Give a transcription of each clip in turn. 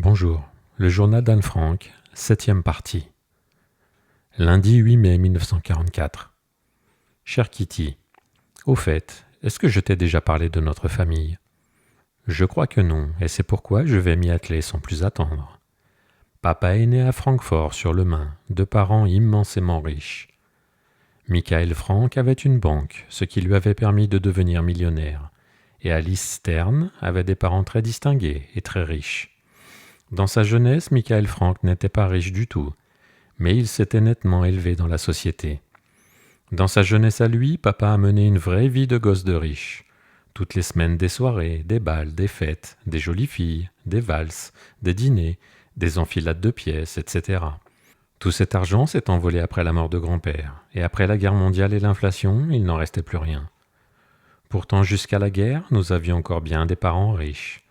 Bonjour, le journal d'Anne Frank, 7e partie. Lundi 8 mai 1944. Cher Kitty, au fait, est-ce que je t'ai déjà parlé de notre famille? Je crois que non, et c'est pourquoi je vais m'y atteler sans plus attendre. Papa est né à Francfort-sur-le-Main, de parents immensément riches. Michael Frank avait une banque, ce qui lui avait permis de devenir millionnaire, et Alice Stern avait des parents très distingués et très riches. Dans sa jeunesse, Michael Frank n'était pas riche du tout, mais il s'était nettement élevé dans la société. Dans sa jeunesse à lui, papa a mené une vraie vie de gosse de riche. Toutes les semaines des soirées, des bals, des fêtes, des jolies filles, des valses, des dîners, des enfilades de pièces, etc. Tout cet argent s'est envolé après la mort de grand-père, et après la guerre mondiale et l'inflation, il n'en restait plus rien. Pourtant, jusqu'à la guerre, nous avions encore bien des parents riches.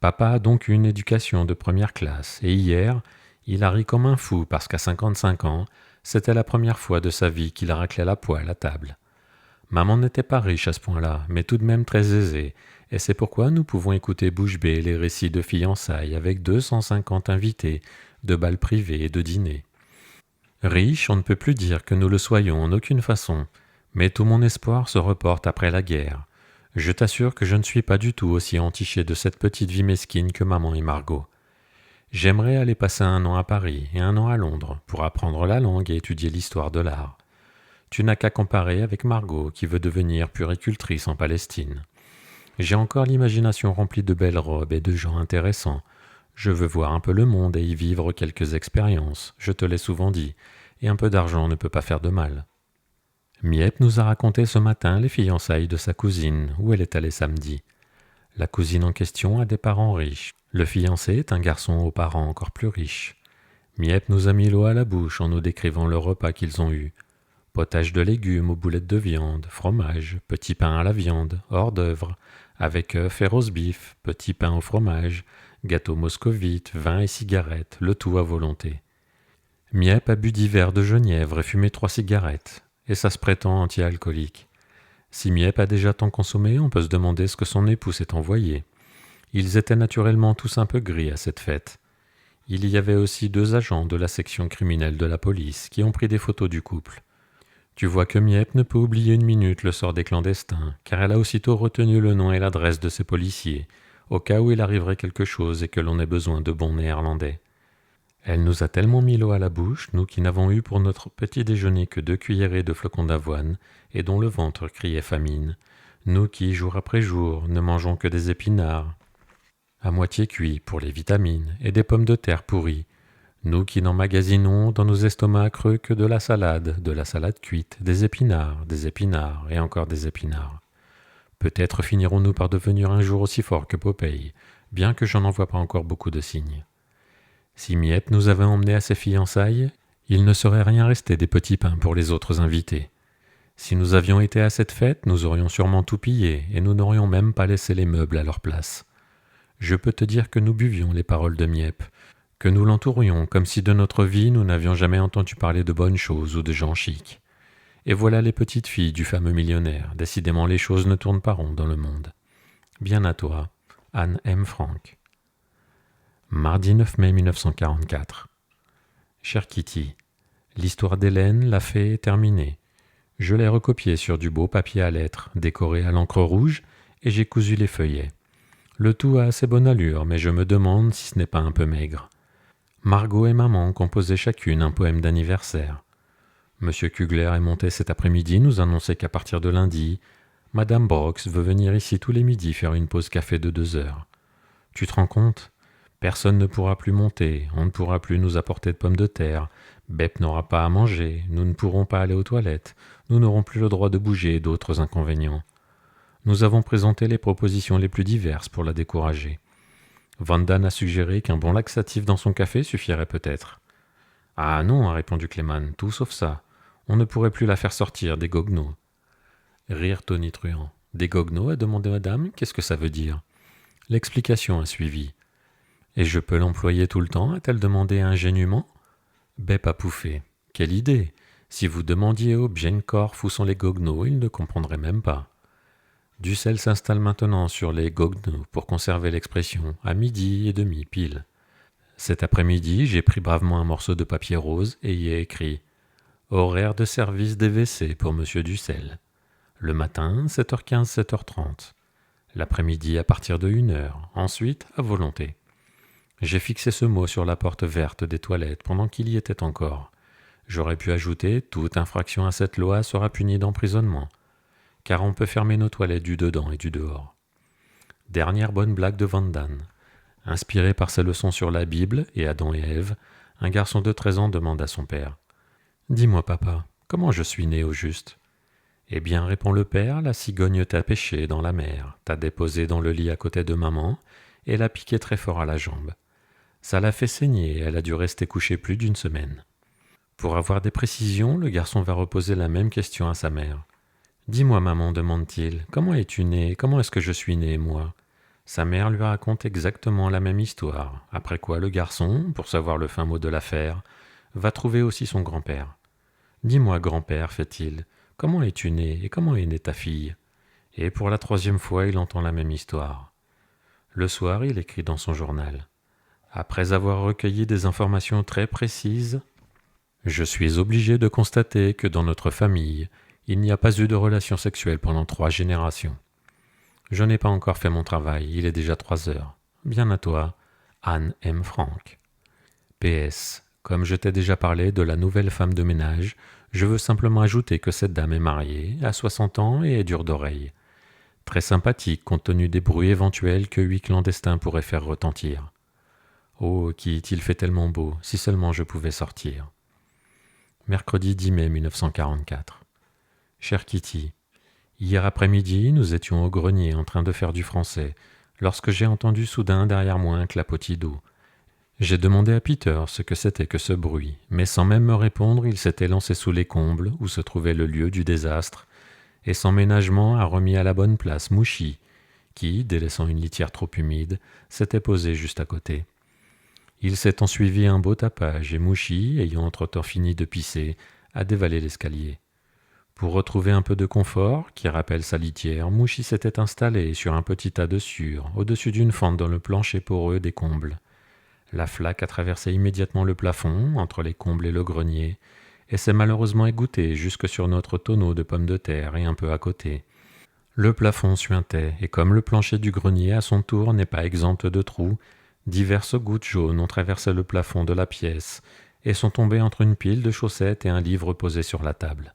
Papa a donc eu une éducation de première classe, et hier, il a ri comme un fou parce qu'à 55 ans, c'était la première fois de sa vie qu'il raclait la poêle à table. Maman n'était pas riche à ce point-là, mais tout de même très aisée, et c'est pourquoi nous pouvons écouter bouche bée les récits de fiançailles avec 250 invités, de bals privés et de dîners. Riche, on ne peut plus dire que nous le soyons en aucune façon, mais tout mon espoir se reporte après la guerre. Je t'assure que je ne suis pas du tout aussi entiché de cette petite vie mesquine que maman et Margot. J'aimerais aller passer un an à Paris et un an à Londres pour apprendre la langue et étudier l'histoire de l'art. Tu n'as qu'à comparer avec Margot qui veut devenir puéricultrice en Palestine. J'ai encore l'imagination remplie de belles robes et de gens intéressants. Je veux voir un peu le monde et y vivre quelques expériences, je te l'ai souvent dit, et un peu d'argent ne peut pas faire de mal. Miep nous a raconté ce matin les fiançailles de sa cousine, où elle est allée samedi. La cousine en question a des parents riches. Le fiancé est un garçon aux parents encore plus riches. Miep nous a mis l'eau à la bouche en nous décrivant le repas qu'ils ont eu. Potage de légumes aux boulettes de viande, fromage, petit pain à la viande, hors d'œuvre, avec œufs et roast beef, petit pain au fromage, gâteau moscovite, vin et cigarettes, le tout à volonté. Miep a bu 10 verres de genièvre et fumé 3 cigarettes, et ça se prétend anti-alcoolique. Si Miep a déjà tant consommé, on peut se demander ce que son époux s'est envoyé. Ils étaient naturellement tous un peu gris à cette fête. Il y avait aussi 2 agents de la section criminelle de la police qui ont pris des photos du couple. Tu vois que Miep ne peut oublier une minute le sort des clandestins, car elle a aussitôt retenu le nom et l'adresse de ses policiers, au cas où il arriverait quelque chose et que l'on ait besoin de bons néerlandais. Elle nous a tellement mis l'eau à la bouche, nous qui n'avons eu pour notre petit déjeuner que 2 cuillerées de flocons d'avoine, et dont le ventre criait famine, nous qui, jour après jour, ne mangeons que des épinards, à moitié cuits pour les vitamines, et des pommes de terre pourries, nous qui n'emmagasinons dans nos estomacs creux que de la salade cuite, des épinards, et encore des épinards. Peut-être finirons-nous par devenir un jour aussi forts que Popeye, bien que je n'en vois pas encore beaucoup de signes. Si Miep nous avait emmenés à ses fiançailles, il ne serait rien resté des petits pains pour les autres invités. Si nous avions été à cette fête, nous aurions sûrement tout pillé, et nous n'aurions même pas laissé les meubles à leur place. Je peux te dire que nous buvions les paroles de Miep, que nous l'entourions comme si de notre vie nous n'avions jamais entendu parler de bonnes choses ou de gens chics. Et voilà les petites filles du fameux millionnaire. Décidément, les choses ne tournent pas rond dans le monde. Bien à toi, Anne M. Frank. Mardi 9 mai 1944. Cher Kitty, l'histoire d'Hélène, la fée, est terminée. Je l'ai recopiée sur du beau papier à lettres, décoré à l'encre rouge, et j'ai cousu les feuillets. Le tout a assez bonne allure, mais je me demande si ce n'est pas un peu maigre. Margot et maman composaient chacune un poème d'anniversaire. Monsieur Kugler est monté cet après-midi nous annoncer qu'à partir de lundi, Madame Brox veut venir ici tous les midis faire une pause café de 2 heures. Tu te rends compte ? Personne ne pourra plus monter, on ne pourra plus nous apporter de pommes de terre, Bep n'aura pas à manger, nous ne pourrons pas aller aux toilettes, nous n'aurons plus le droit de bouger et d'autres inconvénients. Nous avons présenté les propositions les plus diverses pour la décourager. Van Damme a suggéré qu'un bon laxatif dans son café suffirait peut-être. « Ah non, a répondu Clément, tout sauf ça. On ne pourrait plus la faire sortir des goguenots. » Rire tonitruant. « Des goguenots » a demandé madame. « Qu'est-ce que ça veut dire ?» L'explication a suivi. « Et je peux l'employer tout le temps » a-t-elle demandé ingénument. Bep a pouffé. « Quelle idée ! Si vous demandiez au Bjenkorf où sont les goguenots, il ne comprendrait même pas. » Du sel s'installe maintenant sur les goguenots pour conserver l'expression à 12h30 pile. Cet après-midi, j'ai pris bravement un morceau de papier rose et y ai écrit « Horaire de service des WC pour Monsieur Dussel. Le matin, 7h15, 7h30. L'après-midi à partir de 1h, ensuite à volonté. » J'ai fixé ce mot sur la porte verte des toilettes pendant qu'il y était encore. J'aurais pu ajouter « Toute infraction à cette loi sera punie d'emprisonnement », car on peut fermer nos toilettes du dedans et du dehors. Dernière bonne blague de Van Damme. Inspiré par ses leçons sur la Bible et Adam et Ève, un garçon de 13 ans demande à son père « Dis-moi papa, comment je suis né au juste ?» « Eh bien, répond le père, la cigogne t'a pêché dans la mer, t'a déposé dans le lit à côté de maman et l'a piqué très fort à la jambe. Ça l'a fait saigner et elle a dû rester couchée plus d'une semaine. » Pour avoir des précisions, le garçon va reposer la même question à sa mère. « Dis-moi maman, demande-t-il, comment es-tu né, comment est-ce que je suis né, moi ?» Sa mère lui raconte exactement la même histoire, après quoi le garçon, pour savoir le fin mot de l'affaire, va trouver aussi son grand-père. « Dis-moi grand-père, fait-il, comment es-tu né et comment est née ta fille ?» Et pour la 3e fois, il entend la même histoire. Le soir, il écrit dans son journal. Après avoir recueilli des informations très précises, je suis obligé de constater que dans notre famille, il n'y a pas eu de relation sexuelle pendant 3 générations. Je n'ai pas encore fait mon travail, il est déjà 3 heures. Bien à toi, Anne M. Frank. PS. Comme je t'ai déjà parlé de la nouvelle femme de ménage, je veux simplement ajouter que cette dame est mariée, a 60 ans et est dure d'oreille. Très sympathique compte tenu des bruits éventuels que 8 clandestins pourraient faire retentir. Oh, il fait tellement beau, si seulement je pouvais sortir. Mercredi 10 mai 1944. Cher Kitty, hier après-midi, nous étions au grenier en train de faire du français, lorsque j'ai entendu soudain derrière moi un clapotis d'eau. J'ai demandé à Peter ce que c'était que ce bruit, mais sans même me répondre, il s'était lancé sous les combles où se trouvait le lieu du désastre, et sans ménagement a remis à la bonne place Mouchi, qui, délaissant une litière trop humide, s'était posé juste à côté. Il s'est ensuivi un beau tapage, et Mouchi, ayant entre-temps fini de pisser, a dévalé l'escalier. Pour retrouver un peu de confort, qui rappelle sa litière, Mouchi s'était installé sur un petit tas de sures, au-dessus d'une fente dans le plancher poreux des combles. La flaque a traversé immédiatement le plafond, entre les combles et le grenier, et s'est malheureusement égouttée jusque sur notre tonneau de pommes de terre et un peu à côté. Le plafond suintait, et comme le plancher du grenier à son tour n'est pas exempt de trous, diverses gouttes jaunes ont traversé le plafond de la pièce et sont tombées entre une pile de chaussettes et un livre posé sur la table.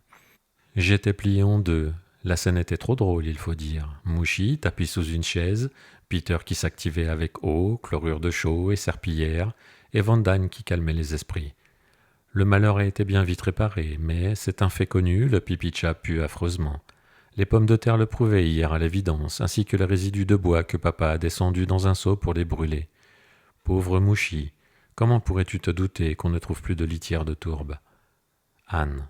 J'étais plié en deux. La scène était trop drôle, il faut dire. Mouchi, tapis sous une chaise, Peter qui s'activait avec eau, chlorure de chaux et serpillière, et Van Damme qui calmait les esprits. Le malheur a été bien vite réparé, mais c'est un fait connu, le pipi-chat pue affreusement. Les pommes de terre le prouvaient hier à l'évidence, ainsi que les résidus de bois que papa a descendus dans un seau pour les brûler. Pauvre Mouchi, comment pourrais-tu te douter qu'on ne trouve plus de litière de tourbe ? Anne.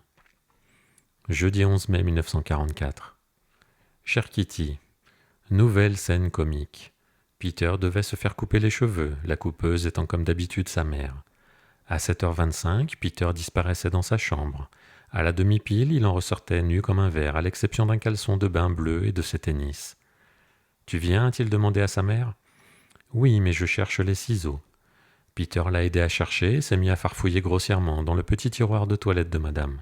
Jeudi 11 mai 1944. Cher Kitty, nouvelle scène comique. Peter devait se faire couper les cheveux, la coupeuse étant comme d'habitude sa mère. À 7h25, Peter disparaissait dans sa chambre. À la demi-pile, il en ressortait nu comme un verre, à l'exception d'un caleçon de bain bleu et de ses tennis. « Tu viens » a-t-il demandé à sa mère. « Oui, mais je cherche les ciseaux. » Peter l'a aidé à chercher et s'est mis à farfouiller grossièrement dans le petit tiroir de toilette de madame.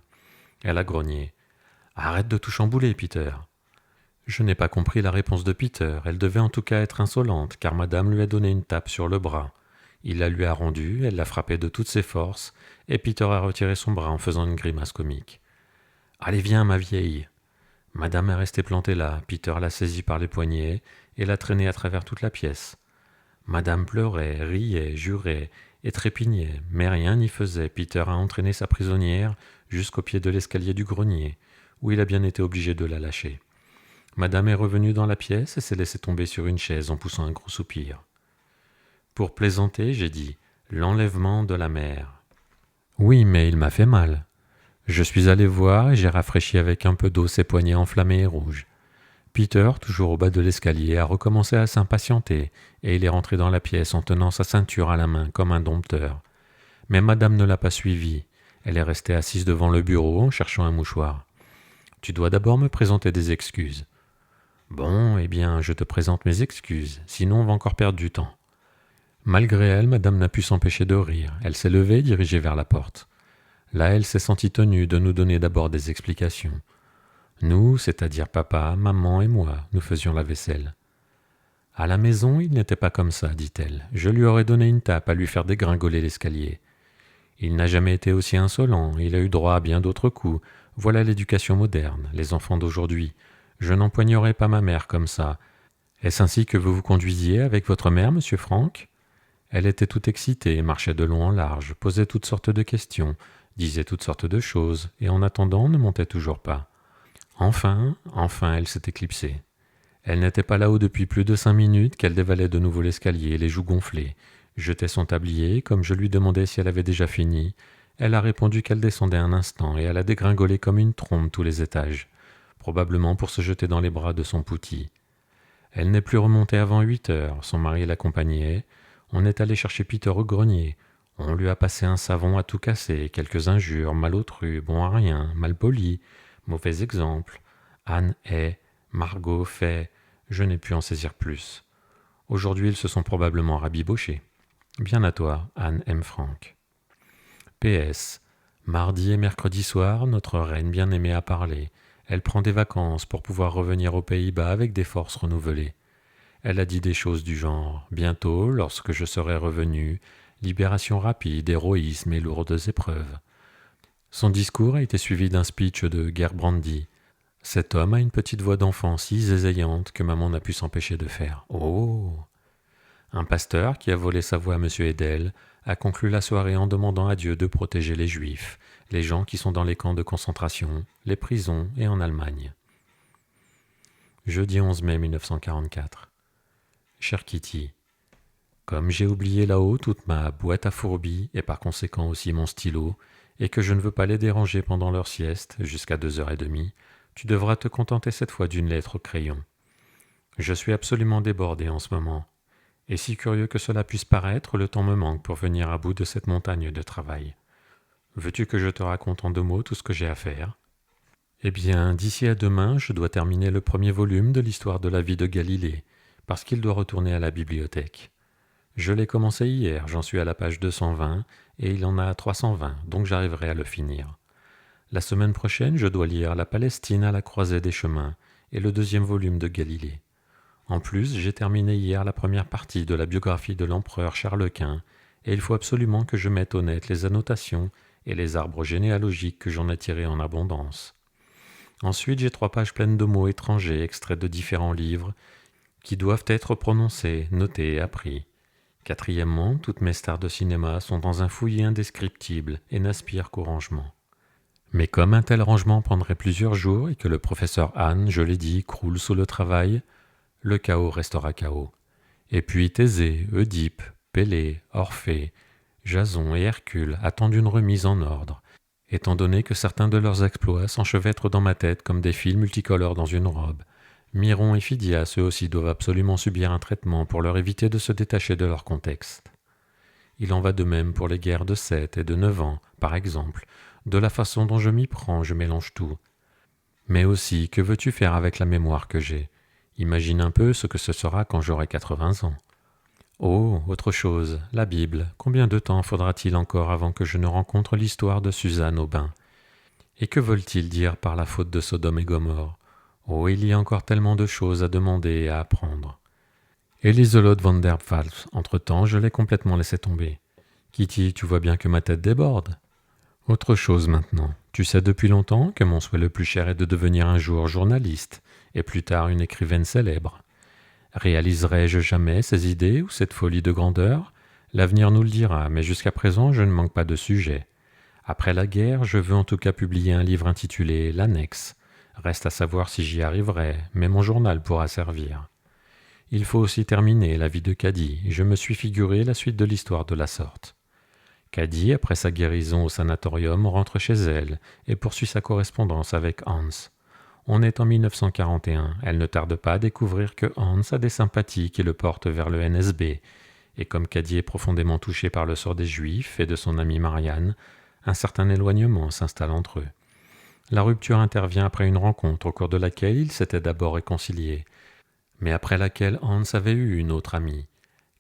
Elle a grogné. « Arrête de tout chambouler, Peter !» Je n'ai pas compris la réponse de Peter. Elle devait en tout cas être insolente, car madame lui a donné une tape sur le bras. Il la lui a rendue, elle l'a frappé de toutes ses forces, et Peter a retiré son bras en faisant une grimace comique. « Allez, viens, ma vieille !» Madame est restée plantée là. Peter l'a saisie par les poignets et l'a traînée à travers toute la pièce. Madame pleurait, riait, jurait et trépignait, mais rien n'y faisait. Peter a entraîné sa prisonnière jusqu'au pied de l'escalier du grenier, où il a bien été obligé de la lâcher. Madame est revenue dans la pièce et s'est laissée tomber sur une chaise en poussant un gros soupir. Pour plaisanter, j'ai dit « l'enlèvement de la mère ». Oui, mais il m'a fait mal. Je suis allé voir et j'ai rafraîchi avec un peu d'eau ses poignets enflammés et rouges. Peter, toujours au bas de l'escalier, a recommencé à s'impatienter et il est rentré dans la pièce en tenant sa ceinture à la main comme un dompteur. Mais madame ne l'a pas suivi. Elle est restée assise devant le bureau en cherchant un mouchoir. « Tu dois d'abord me présenter des excuses. » « Bon, eh bien, je te présente mes excuses, sinon on va encore perdre du temps. » Malgré elle, madame n'a pu s'empêcher de rire. Elle s'est levée et dirigée vers la porte. Là, elle s'est sentie tenue de nous donner d'abord des explications. Nous, c'est-à-dire papa, maman et moi, nous faisions la vaisselle. À la maison, il n'était pas comme ça, dit-elle. Je lui aurais donné une tape à lui faire dégringoler l'escalier. Il n'a jamais été aussi insolent, il a eu droit à bien d'autres coups. Voilà l'éducation moderne, les enfants d'aujourd'hui. Je n'empoignerai pas ma mère comme ça. Est-ce ainsi que vous vous conduisiez avec votre mère, monsieur Franck ? Elle était toute excitée, marchait de long en large, posait toutes sortes de questions, disait toutes sortes de choses, et en attendant ne montait toujours pas. Enfin, elle s'est éclipsée. Elle n'était pas là-haut depuis plus de 5 minutes qu'elle dévalait de nouveau l'escalier, les joues gonflées, jetait son tablier, comme je lui demandais si elle avait déjà fini. Elle a répondu qu'elle descendait un instant, et elle a dégringolé comme une trombe tous les étages, probablement pour se jeter dans les bras de son poutis. Elle n'est plus remontée avant 8 heures, son mari l'accompagnait. On est allé chercher Peter au grenier. On lui a passé un savon à tout casser, quelques injures, malotru, bon à rien, mal poli, mauvais exemple. Anne est, Margot fait, je n'ai pu en saisir plus. Aujourd'hui, ils se sont probablement rabibochés. Bien à toi, Anne M. Franck. PS. Mardi et mercredi soir, notre reine bien-aimée a parlé. Elle prend des vacances pour pouvoir revenir aux Pays-Bas avec des forces renouvelées. Elle a dit des choses du genre « Bientôt, lorsque je serai revenu, libération rapide, héroïsme et lourdes épreuves. » Son discours a été suivi d'un speech de Gerbrandy. Cet homme a une petite voix d'enfant si zézayante que maman n'a pu s'empêcher de faire « Oh !» Un pasteur qui a volé sa voix à M. Edel a conclu la soirée en demandant à Dieu de protéger les Juifs, les gens qui sont dans les camps de concentration, les prisons et en Allemagne. Jeudi 11 mai 1944. Cher Kitty, comme j'ai oublié là-haut toute ma boîte à fourmis et par conséquent aussi mon stylo, et que je ne veux pas les déranger pendant leur sieste jusqu'à 2h30, tu devras te contenter cette fois d'une lettre au crayon. Je suis absolument débordé en ce moment. Et si curieux que cela puisse paraître, le temps me manque pour venir à bout de cette montagne de travail. Veux-tu que je te raconte en 2 mots tout ce que j'ai à faire ? Eh bien, d'ici à demain, je dois terminer le premier volume de l'histoire de la vie de Galilée, parce qu'il doit retourner à la bibliothèque. Je l'ai commencé hier, j'en suis à la page 220, et il en a 320, donc j'arriverai à le finir. La semaine prochaine, je dois lire La Palestine à la croisée des chemins, et le 2e volume de Galilée. En plus, j'ai terminé hier la première partie de la biographie de l'empereur Charles Quint, et il faut absolument que je mette au net les annotations et les arbres généalogiques que j'en ai tirés en abondance. Ensuite, j'ai 3 pages pleines de mots étrangers extraits de différents livres qui doivent être prononcés, notés et appris. 4e, toutes mes stars de cinéma sont dans un fouillis indescriptible et n'aspirent qu'au rangement. Mais comme un tel rangement prendrait plusieurs jours et que le professeur Hahn, je l'ai dit, croule sous le travail, le chaos restera chaos. Et puis Thésée, Oedipe, Pélée, Orphée, Jason et Hercule attendent une remise en ordre, étant donné que certains de leurs exploits s'enchevêtrent dans ma tête comme des fils multicolores dans une robe. Myron et Phidias, eux aussi, doivent absolument subir un traitement pour leur éviter de se détacher de leur contexte. Il en va de même pour les guerres de 7 et de 9 ans, par exemple. De la façon dont je m'y prends, je mélange tout. Mais aussi, que veux-tu faire avec la mémoire que j'ai ? Imagine un peu ce que ce sera quand j'aurai 80 ans. Oh, autre chose, la Bible. Combien de temps faudra-t-il encore avant que je ne rencontre l'histoire de Suzanne au bain ? Et que veulent-ils dire par la faute de Sodome et Gomorrhe ? Oh, il y a encore tellement de choses à demander et à apprendre. Et l'Isolde von der Pfalz, entre-temps, je l'ai complètement laissé tomber. Kitty, tu vois bien que ma tête déborde. Autre chose maintenant. Tu sais depuis longtemps que mon souhait le plus cher est de devenir un jour journaliste, et plus tard une écrivaine célèbre. Réaliserai-je jamais ces idées ou cette folie de grandeur ? L'avenir nous le dira, mais jusqu'à présent je ne manque pas de sujet. Après la guerre, je veux en tout cas publier un livre intitulé « L'Annexe ». Reste à savoir si j'y arriverai, mais mon journal pourra servir. Il faut aussi terminer la vie de Caddy, et je me suis figuré la suite de l'histoire de la sorte. Caddy, après sa guérison au sanatorium, rentre chez elle et poursuit sa correspondance avec Hans. On est en 1941, elle ne tarde pas à découvrir que Hans a des sympathies qui le portent vers le NSB, et comme Caddy est profondément touché par le sort des Juifs et de son amie Marianne, un certain éloignement s'installe entre eux. La rupture intervient après une rencontre au cours de laquelle ils s'étaient d'abord réconciliés, mais après laquelle Hans avait eu une autre amie.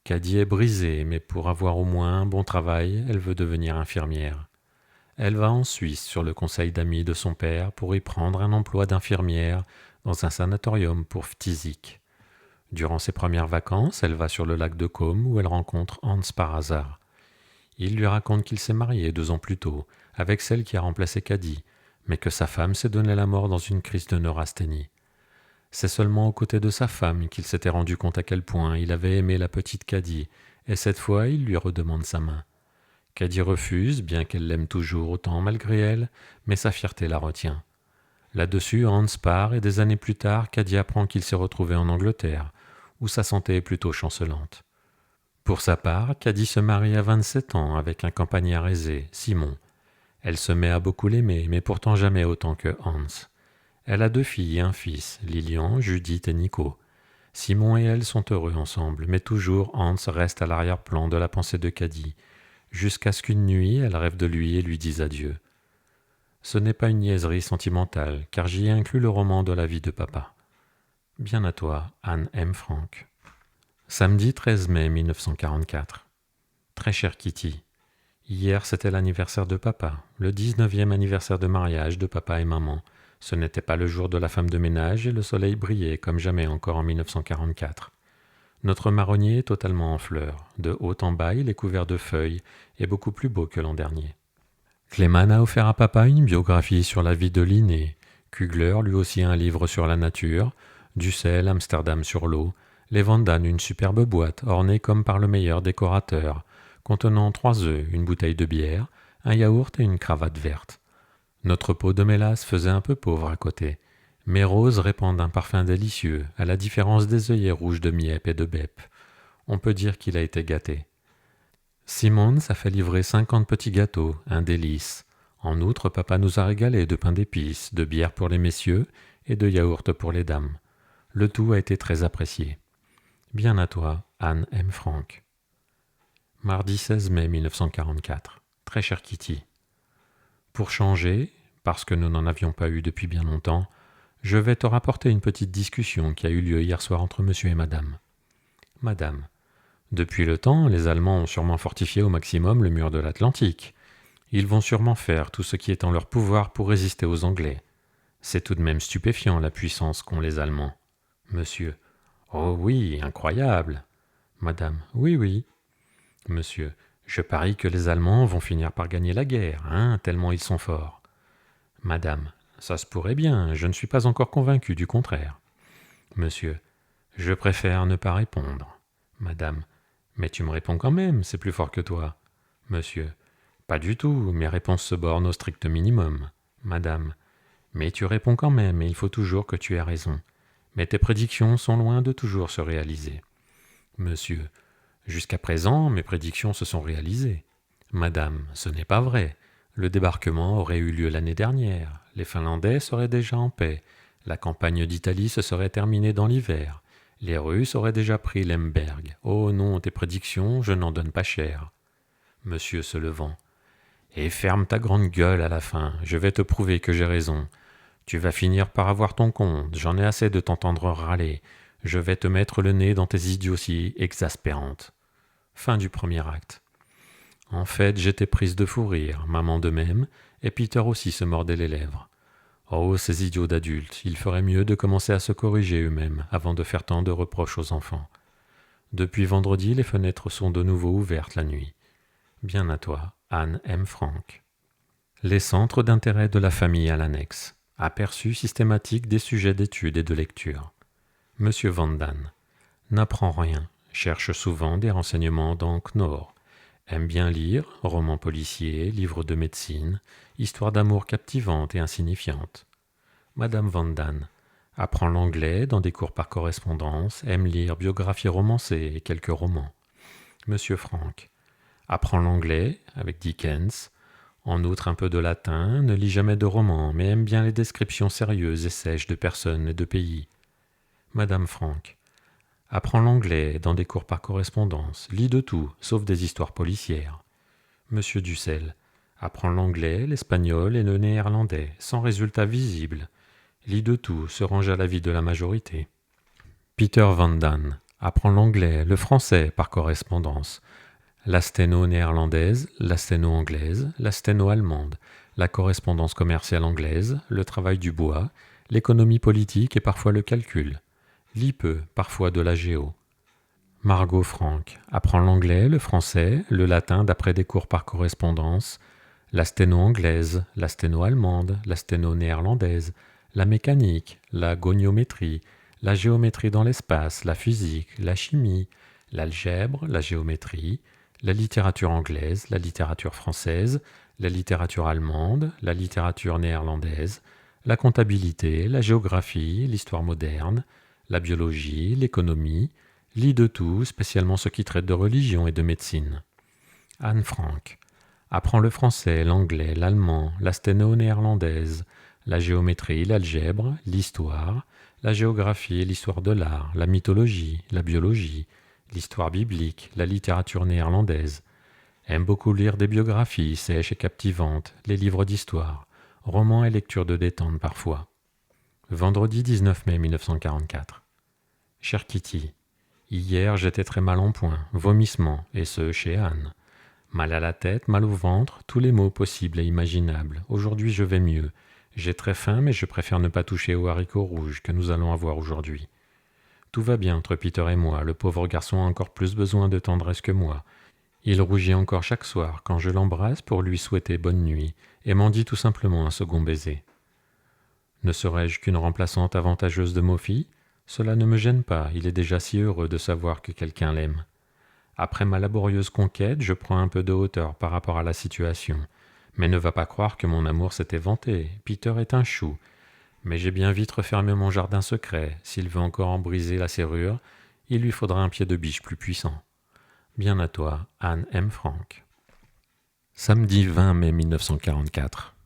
Caddy est brisée, mais pour avoir au moins un bon travail, elle veut devenir infirmière. Elle va en Suisse sur le conseil d'amis de son père pour y prendre un emploi d'infirmière dans un sanatorium pour phtisiques. Durant ses premières vacances, elle va sur le lac de Côme où elle rencontre Hans par hasard. Il lui raconte qu'il s'est marié 2 ans plus tôt avec celle qui a remplacé Caddy, mais que sa femme s'est donné la mort dans une crise de neurasthénie. C'est seulement aux côtés de sa femme qu'il s'était rendu compte à quel point il avait aimé la petite Caddy, et cette fois il lui redemande sa main. Caddy refuse, bien qu'elle l'aime toujours autant malgré elle, mais sa fierté la retient. Là-dessus, Hans part et des années plus tard, Caddy apprend qu'il s'est retrouvé en Angleterre, où sa santé est plutôt chancelante. Pour sa part, Caddy se marie à 27 ans avec un campagnard aisé, Simon. Elle se met à beaucoup l'aimer, mais pourtant jamais autant que Hans. Elle a 2 filles et un fils, Lilian, Judith et Nico. Simon et elle sont heureux ensemble, mais toujours Hans reste à l'arrière-plan de la pensée de Caddy, jusqu'à ce qu'une nuit elle rêve de lui et lui dise adieu. Ce n'est pas une niaiserie sentimentale, car j'y ai inclus le roman de la vie de papa. Bien à toi, Anne M. Frank. Samedi 13 mai 1944. Très cher Kitty, hier c'était l'anniversaire de papa, le 19e anniversaire de mariage de papa et maman. Ce n'était pas le jour de la femme de ménage et le soleil brillait comme jamais encore en 1944. Notre marronnier est totalement en fleurs. De haut en bas, il est couvert de feuilles et beaucoup plus beau que l'an dernier. Clément a offert à papa une biographie sur la vie de Linné. Kugler lui aussi un livre sur la nature. Dussel, Amsterdam sur l'eau. Les Van Damme une superbe boîte ornée comme par le meilleur décorateur, contenant 3 œufs, une bouteille de bière, un yaourt et une cravate verte. Notre pot de mélasse faisait un peu pauvre à côté. Mes roses répandent un parfum délicieux, à la différence des œillets rouges de Miep et de Bep. On peut dire qu'il a été gâté. Simons a fait livrer 50 petits gâteaux, un délice. En outre, papa nous a régalé de pain d'épices, de bière pour les messieurs et de yaourt pour les dames. Le tout a été très apprécié. Bien à toi, Anne M. Frank. Mardi 16 mai 1944. Très cher Kitty. Pour changer, parce que nous n'en avions pas eu depuis bien longtemps, je vais te rapporter une petite discussion qui a eu lieu hier soir entre monsieur et madame. Madame, depuis le temps, les Allemands ont sûrement fortifié au maximum le mur de l'Atlantique. Ils vont sûrement faire tout ce qui est en leur pouvoir pour résister aux Anglais. C'est tout de même stupéfiant la puissance qu'ont les Allemands. Monsieur. Oh oui, incroyable. Madame. Oui, oui. Monsieur. Je parie que les Allemands vont finir par gagner la guerre, tellement ils sont forts. Madame. Ça se pourrait bien, je ne suis pas encore convaincu du contraire. Monsieur. Je préfère ne pas répondre. Madame. Mais tu me réponds quand même, c'est plus fort que toi. Monsieur. Pas du tout, mes réponses se bornent au strict minimum. Madame. Mais tu réponds quand même, et il faut toujours que tu aies raison. Mais tes prédictions sont loin de toujours se réaliser. Monsieur. Jusqu'à présent, mes prédictions se sont réalisées. Madame, ce n'est pas vrai. Le débarquement aurait eu lieu l'année dernière. Les Finlandais seraient déjà en paix. La campagne d'Italie se serait terminée dans l'hiver. Les Russes auraient déjà pris Lemberg. Oh non, tes prédictions, je n'en donne pas cher. Monsieur se levant. Et ferme ta grande gueule à la fin, je vais te prouver que j'ai raison. Tu vas finir par avoir ton compte, j'en ai assez de t'entendre râler. Je vais te mettre le nez dans tes idioties exaspérantes. Fin du premier acte. En fait, j'étais prise de fou rire, maman de même, et Peter aussi se mordait les lèvres. Oh, ces idiots d'adultes, il ferait mieux de commencer à se corriger eux-mêmes avant de faire tant de reproches aux enfants. Depuis vendredi, les fenêtres sont de nouveau ouvertes la nuit. Bien à toi, Anne M. Frank. Les centres d'intérêt de la famille à l'annexe. Aperçu systématique des sujets d'études et de lecture. Monsieur Van Damme. N'apprend rien. Cherche souvent des renseignements dans Knorr. Aime bien lire, romans policiers, livres de médecine, histoires d'amour captivantes et insignifiantes. Madame Van Damme. Apprend l'anglais dans des cours par correspondance, aime lire biographies romancées et quelques romans. Monsieur Frank. Apprend l'anglais avec Dickens. En outre un peu de latin, ne lit jamais de romans, mais aime bien les descriptions sérieuses et sèches de personnes et de pays. Madame Frank. Apprend l'anglais dans des cours par correspondance, lit de tout, sauf des histoires policières. Monsieur Dussel. Apprend l'anglais, l'espagnol et le néerlandais, sans résultat visible. Lit de tout, se range à l'avis de la majorité. Peter Van Damme. Apprends l'anglais, le français par correspondance, la sténo néerlandaise, la sténo anglaise, la sténo allemande, la correspondance commerciale anglaise, le travail du bois, l'économie politique et parfois le calcul. Lis peu, parfois de la géo. Margot Franck apprend l'anglais, le français, le latin d'après des cours par correspondance, la sténo anglaise, la sténo allemande, la sténo néerlandaise, la mécanique, la goniométrie, la géométrie dans l'espace, la physique, la chimie, l'algèbre, la géométrie, la littérature anglaise, la littérature française, la littérature allemande, la littérature néerlandaise, la comptabilité, la géographie, l'histoire moderne, la biologie, l'économie, lit de tout, spécialement ce qui traite de religion et de médecine. Anne Frank apprend le français, l'anglais, l'allemand, la sténo néerlandaise, la géométrie, l'algèbre, l'histoire, la géographie et l'histoire de l'art, la mythologie, la biologie, l'histoire biblique, la littérature néerlandaise. Aime beaucoup lire des biographies sèches et captivantes, les livres d'histoire, romans et lectures de détente parfois. Vendredi 19 mai 1944. Cher Kitty, hier j'étais très mal en point, vomissement, et ce chez Anne. Mal à la tête, mal au ventre, tous les maux possibles et imaginables. Aujourd'hui je vais mieux. J'ai très faim, mais je préfère ne pas toucher aux haricots rouges que nous allons avoir aujourd'hui. Tout va bien entre Peter et moi, le pauvre garçon a encore plus besoin de tendresse que moi. Il rougit encore chaque soir quand je l'embrasse pour lui souhaiter bonne nuit, et m'en dit tout simplement un second baiser. Ne serais-je qu'une remplaçante avantageuse de Moffy ? Cela ne me gêne pas, il est déjà si heureux de savoir que quelqu'un l'aime. Après ma laborieuse conquête, je prends un peu de hauteur par rapport à la situation. Mais ne va pas croire que mon amour s'est éventé. Peter est un chou. Mais j'ai bien vite refermé mon jardin secret. S'il veut encore en briser la serrure, il lui faudra un pied de biche plus puissant. Bien à toi, Anne M. Frank. Samedi 20 mai 1944.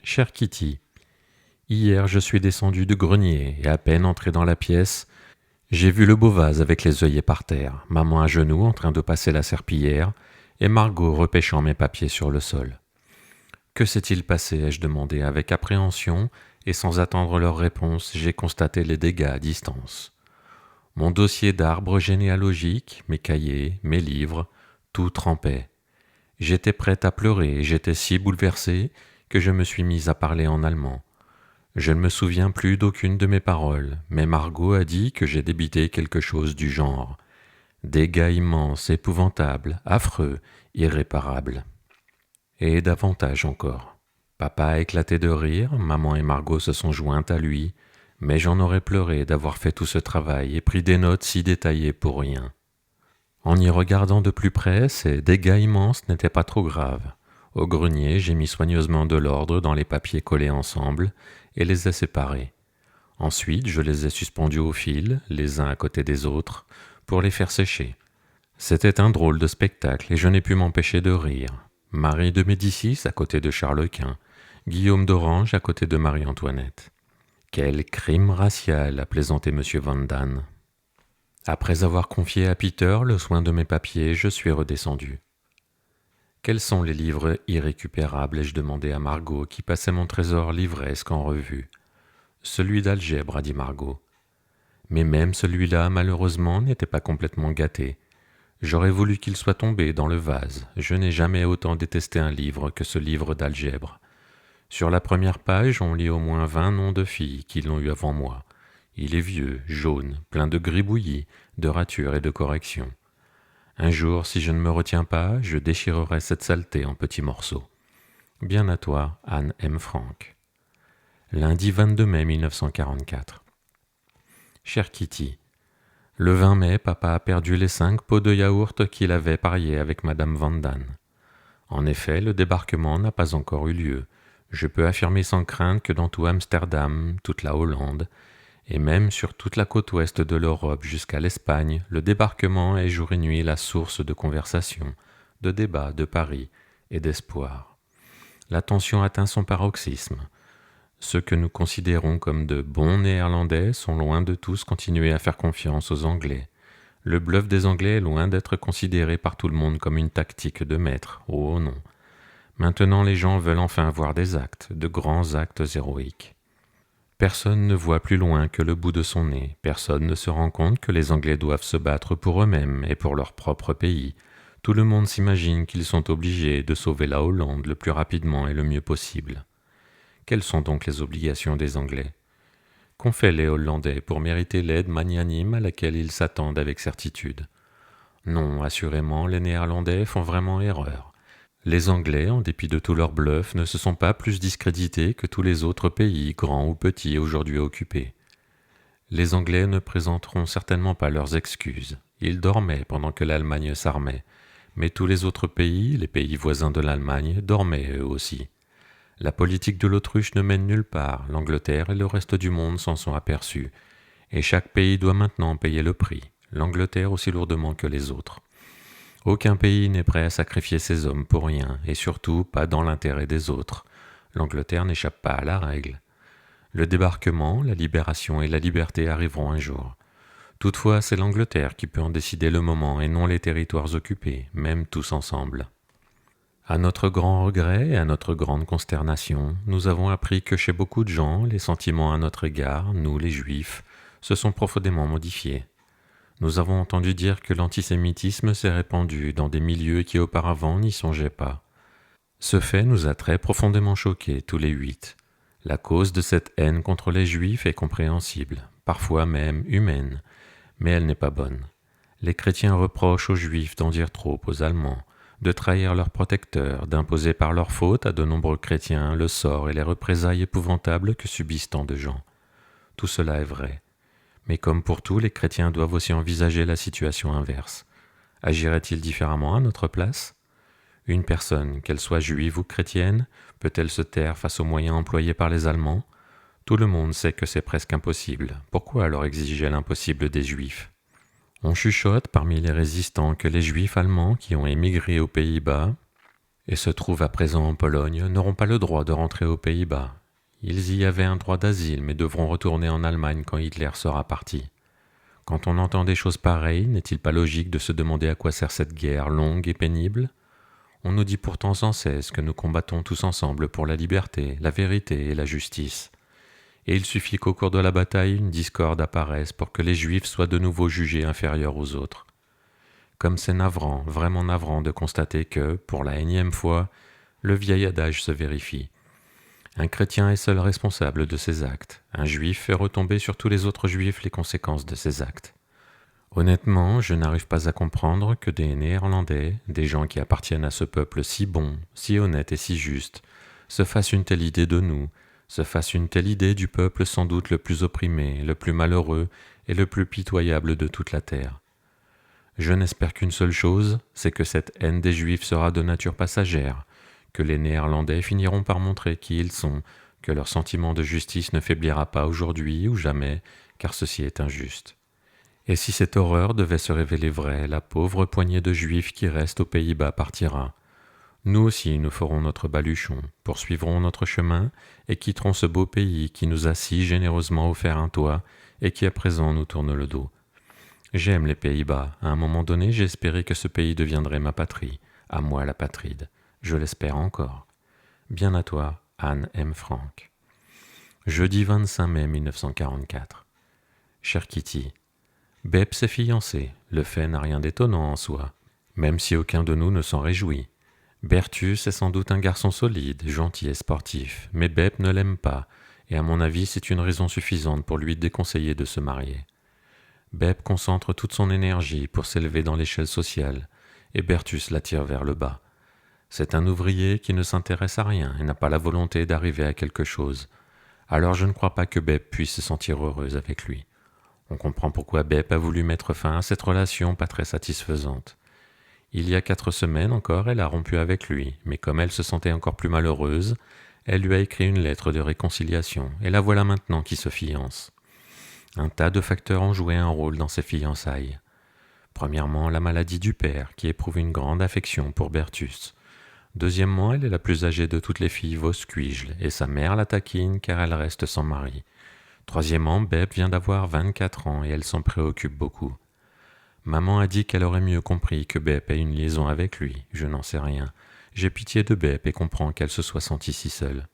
Cher Kitty, hier je suis descendu du grenier et à peine entré dans la pièce, j'ai vu le beau vase avec les œillets par terre, maman à genoux en train de passer la serpillière et Margot repêchant mes papiers sur le sol. Que s'est-il passé ai-je demandé avec appréhension et sans attendre leur réponse, j'ai constaté les dégâts à distance. Mon dossier d'arbre généalogique, mes cahiers, mes livres, tout trempait. J'étais prête à pleurer et j'étais si bouleversée que je me suis mise à parler en allemand. Je ne me souviens plus d'aucune de mes paroles, mais Margot a dit que j'ai débité quelque chose du genre « dégâts immenses, épouvantables, affreux, irréparables ». Et davantage encore. Papa a éclaté de rire, maman et Margot se sont jointes à lui, mais j'en aurais pleuré d'avoir fait tout ce travail et pris des notes si détaillées pour rien. En y regardant de plus près, ces dégâts immenses n'étaient pas trop graves. Au grenier, j'ai mis soigneusement de l'ordre dans les papiers collés ensemble et les ai séparés. Ensuite, je les ai suspendus au fil, les uns à côté des autres, pour les faire sécher. C'était un drôle de spectacle et je n'ai pu m'empêcher de rire. Marie de Médicis à côté de Charles Quint, Guillaume d'Orange à côté de Marie-Antoinette. Quel crime racial, a plaisanté M. Van Damme. Après avoir confié à Peter le soin de mes papiers, je suis redescendu. Quels sont les livres irrécupérables ai-je demandé à Margot, qui passait mon trésor livresque en revue. Celui d'algèbre, a dit Margot. Mais même celui-là, malheureusement, n'était pas complètement gâté. J'aurais voulu qu'il soit tombé dans le vase. Je n'ai jamais autant détesté un livre que ce livre d'algèbre. Sur la première page, on lit au moins 20 noms de filles qui l'ont eu avant moi. Il est vieux, jaune, plein de gribouillis, de ratures et de corrections. Un jour, si je ne me retiens pas, je déchirerai cette saleté en petits morceaux. Bien à toi, Anne M. Frank. Lundi 22 mai 1944. Cher Kitty, le 20 mai, papa a perdu les 5 pots de yaourt qu'il avait pariés avec Madame Van Damme. En effet, le débarquement n'a pas encore eu lieu. Je peux affirmer sans crainte que dans tout Amsterdam, toute la Hollande, et même sur toute la côte ouest de l'Europe jusqu'à l'Espagne, le débarquement est jour et nuit la source de conversation, de débats, de paris et d'espoir. La tension atteint son paroxysme. Ceux que nous considérons comme de bons Néerlandais sont loin de tous continuer à faire confiance aux Anglais. Le bluff des Anglais est loin d'être considéré par tout le monde comme une tactique de maître. Oh non. Maintenant les gens veulent enfin voir des actes, de grands actes héroïques. Personne ne voit plus loin que le bout de son nez, personne ne se rend compte que les Anglais doivent se battre pour eux-mêmes et pour leur propre pays. Tout le monde s'imagine qu'ils sont obligés de sauver la Hollande le plus rapidement et le mieux possible. Quelles sont donc les obligations des Anglais? Qu'ont fait les Hollandais pour mériter l'aide magnanime à laquelle ils s'attendent avec certitude? Non, assurément, les Néerlandais font vraiment erreur. Les Anglais, en dépit de tout leur bluff, ne se sont pas plus discrédités que tous les autres pays, grands ou petits, aujourd'hui occupés. Les Anglais ne présenteront certainement pas leurs excuses. Ils dormaient pendant que l'Allemagne s'armait. Mais tous les autres pays, les pays voisins de l'Allemagne, dormaient eux aussi. La politique de l'autruche ne mène nulle part. L'Angleterre et le reste du monde s'en sont aperçus. Et chaque pays doit maintenant payer le prix. L'Angleterre aussi lourdement que les autres. Aucun pays n'est prêt à sacrifier ses hommes pour rien, et surtout pas dans l'intérêt des autres. L'Angleterre n'échappe pas à la règle. Le débarquement, la libération et la liberté arriveront un jour. Toutefois, c'est l'Angleterre qui peut en décider le moment et non les territoires occupés, même tous ensemble. À notre grand regret et à notre grande consternation, nous avons appris que chez beaucoup de gens, les sentiments à notre égard, nous les Juifs, se sont profondément modifiés. Nous avons entendu dire que l'antisémitisme s'est répandu dans des milieux qui auparavant n'y songeaient pas. Ce fait nous a très profondément choqués, tous les 8. La cause de cette haine contre les Juifs est compréhensible, parfois même humaine, mais elle n'est pas bonne. Les chrétiens reprochent aux Juifs d'en dire trop aux Allemands, de trahir leurs protecteurs, d'imposer par leur faute à de nombreux chrétiens le sort et les représailles épouvantables que subissent tant de gens. Tout cela est vrai. Mais comme pour tout, les chrétiens doivent aussi envisager la situation inverse. Agirait-il différemment à notre place? Une personne, qu'elle soit juive ou chrétienne, peut-elle se taire face aux moyens employés par les Allemands? Tout le monde sait que c'est presque impossible. Pourquoi alors exiger l'impossible des Juifs? On chuchote parmi les résistants que les Juifs allemands qui ont émigré aux Pays-Bas et se trouvent à présent en Pologne n'auront pas le droit de rentrer aux Pays-Bas. Ils y avaient un droit d'asile, mais devront retourner en Allemagne quand Hitler sera parti. Quand on entend des choses pareilles, n'est-il pas logique de se demander à quoi sert cette guerre longue et pénible? On nous dit pourtant sans cesse que nous combattons tous ensemble pour la liberté, la vérité et la justice. Et il suffit qu'au cours de la bataille, une discorde apparaisse pour que les Juifs soient de nouveau jugés inférieurs aux autres. Comme c'est navrant, vraiment navrant de constater que, pour la énième fois, le vieil adage se vérifie. Un chrétien est seul responsable de ses actes. Un juif fait retomber sur tous les autres juifs les conséquences de ses actes. Honnêtement, je n'arrive pas à comprendre que des Néerlandais, des gens qui appartiennent à ce peuple si bon, si honnête et si juste, se fassent une telle idée de nous, se fassent une telle idée du peuple sans doute le plus opprimé, le plus malheureux et le plus pitoyable de toute la terre. Je n'espère qu'une seule chose, c'est que cette haine des Juifs sera de nature passagère, que les Néerlandais finiront par montrer qui ils sont, que leur sentiment de justice ne faiblira pas aujourd'hui ou jamais, car ceci est injuste. Et si cette horreur devait se révéler vraie, la pauvre poignée de Juifs qui reste aux Pays-Bas partira. Nous aussi nous ferons notre baluchon, poursuivrons notre chemin et quitterons ce beau pays qui nous a si généreusement offert un toit et qui à présent nous tourne le dos. J'aime les Pays-Bas. À un moment donné, j'ai espéré que ce pays deviendrait ma patrie, à moi l'apatride. Je l'espère encore. Bien à toi, Anne M. Frank. Jeudi 25 mai 1944. Cher Kitty, Bep s'est fiancé. Le fait n'a rien d'étonnant en soi, même si aucun de nous ne s'en réjouit. Bertus est sans doute un garçon solide, gentil et sportif, mais Bep ne l'aime pas, et à mon avis c'est une raison suffisante pour lui déconseiller de se marier. Bep concentre toute son énergie pour s'élever dans l'échelle sociale, et Bertus l'attire vers le bas. C'est un ouvrier qui ne s'intéresse à rien et n'a pas la volonté d'arriver à quelque chose. Alors je ne crois pas que Bep puisse se sentir heureuse avec lui. On comprend pourquoi Bep a voulu mettre fin à cette relation pas très satisfaisante. Il y a 4 semaines encore, elle a rompu avec lui, mais comme elle se sentait encore plus malheureuse, elle lui a écrit une lettre de réconciliation, et la voilà maintenant qui se fiance. Un tas de facteurs ont joué un rôle dans ces fiançailles. Premièrement, la maladie du père, qui éprouve une grande affection pour Bertus. Deuxièmement, elle est la plus âgée de toutes les filles Voskuijl, et sa mère la taquine car elle reste sans mari. Troisièmement, Bep vient d'avoir 24 ans et elle s'en préoccupe beaucoup. Maman a dit qu'elle aurait mieux compris que Bep ait une liaison avec lui, je n'en sais rien. J'ai pitié de Bep et comprends qu'elle se soit sentie si seule.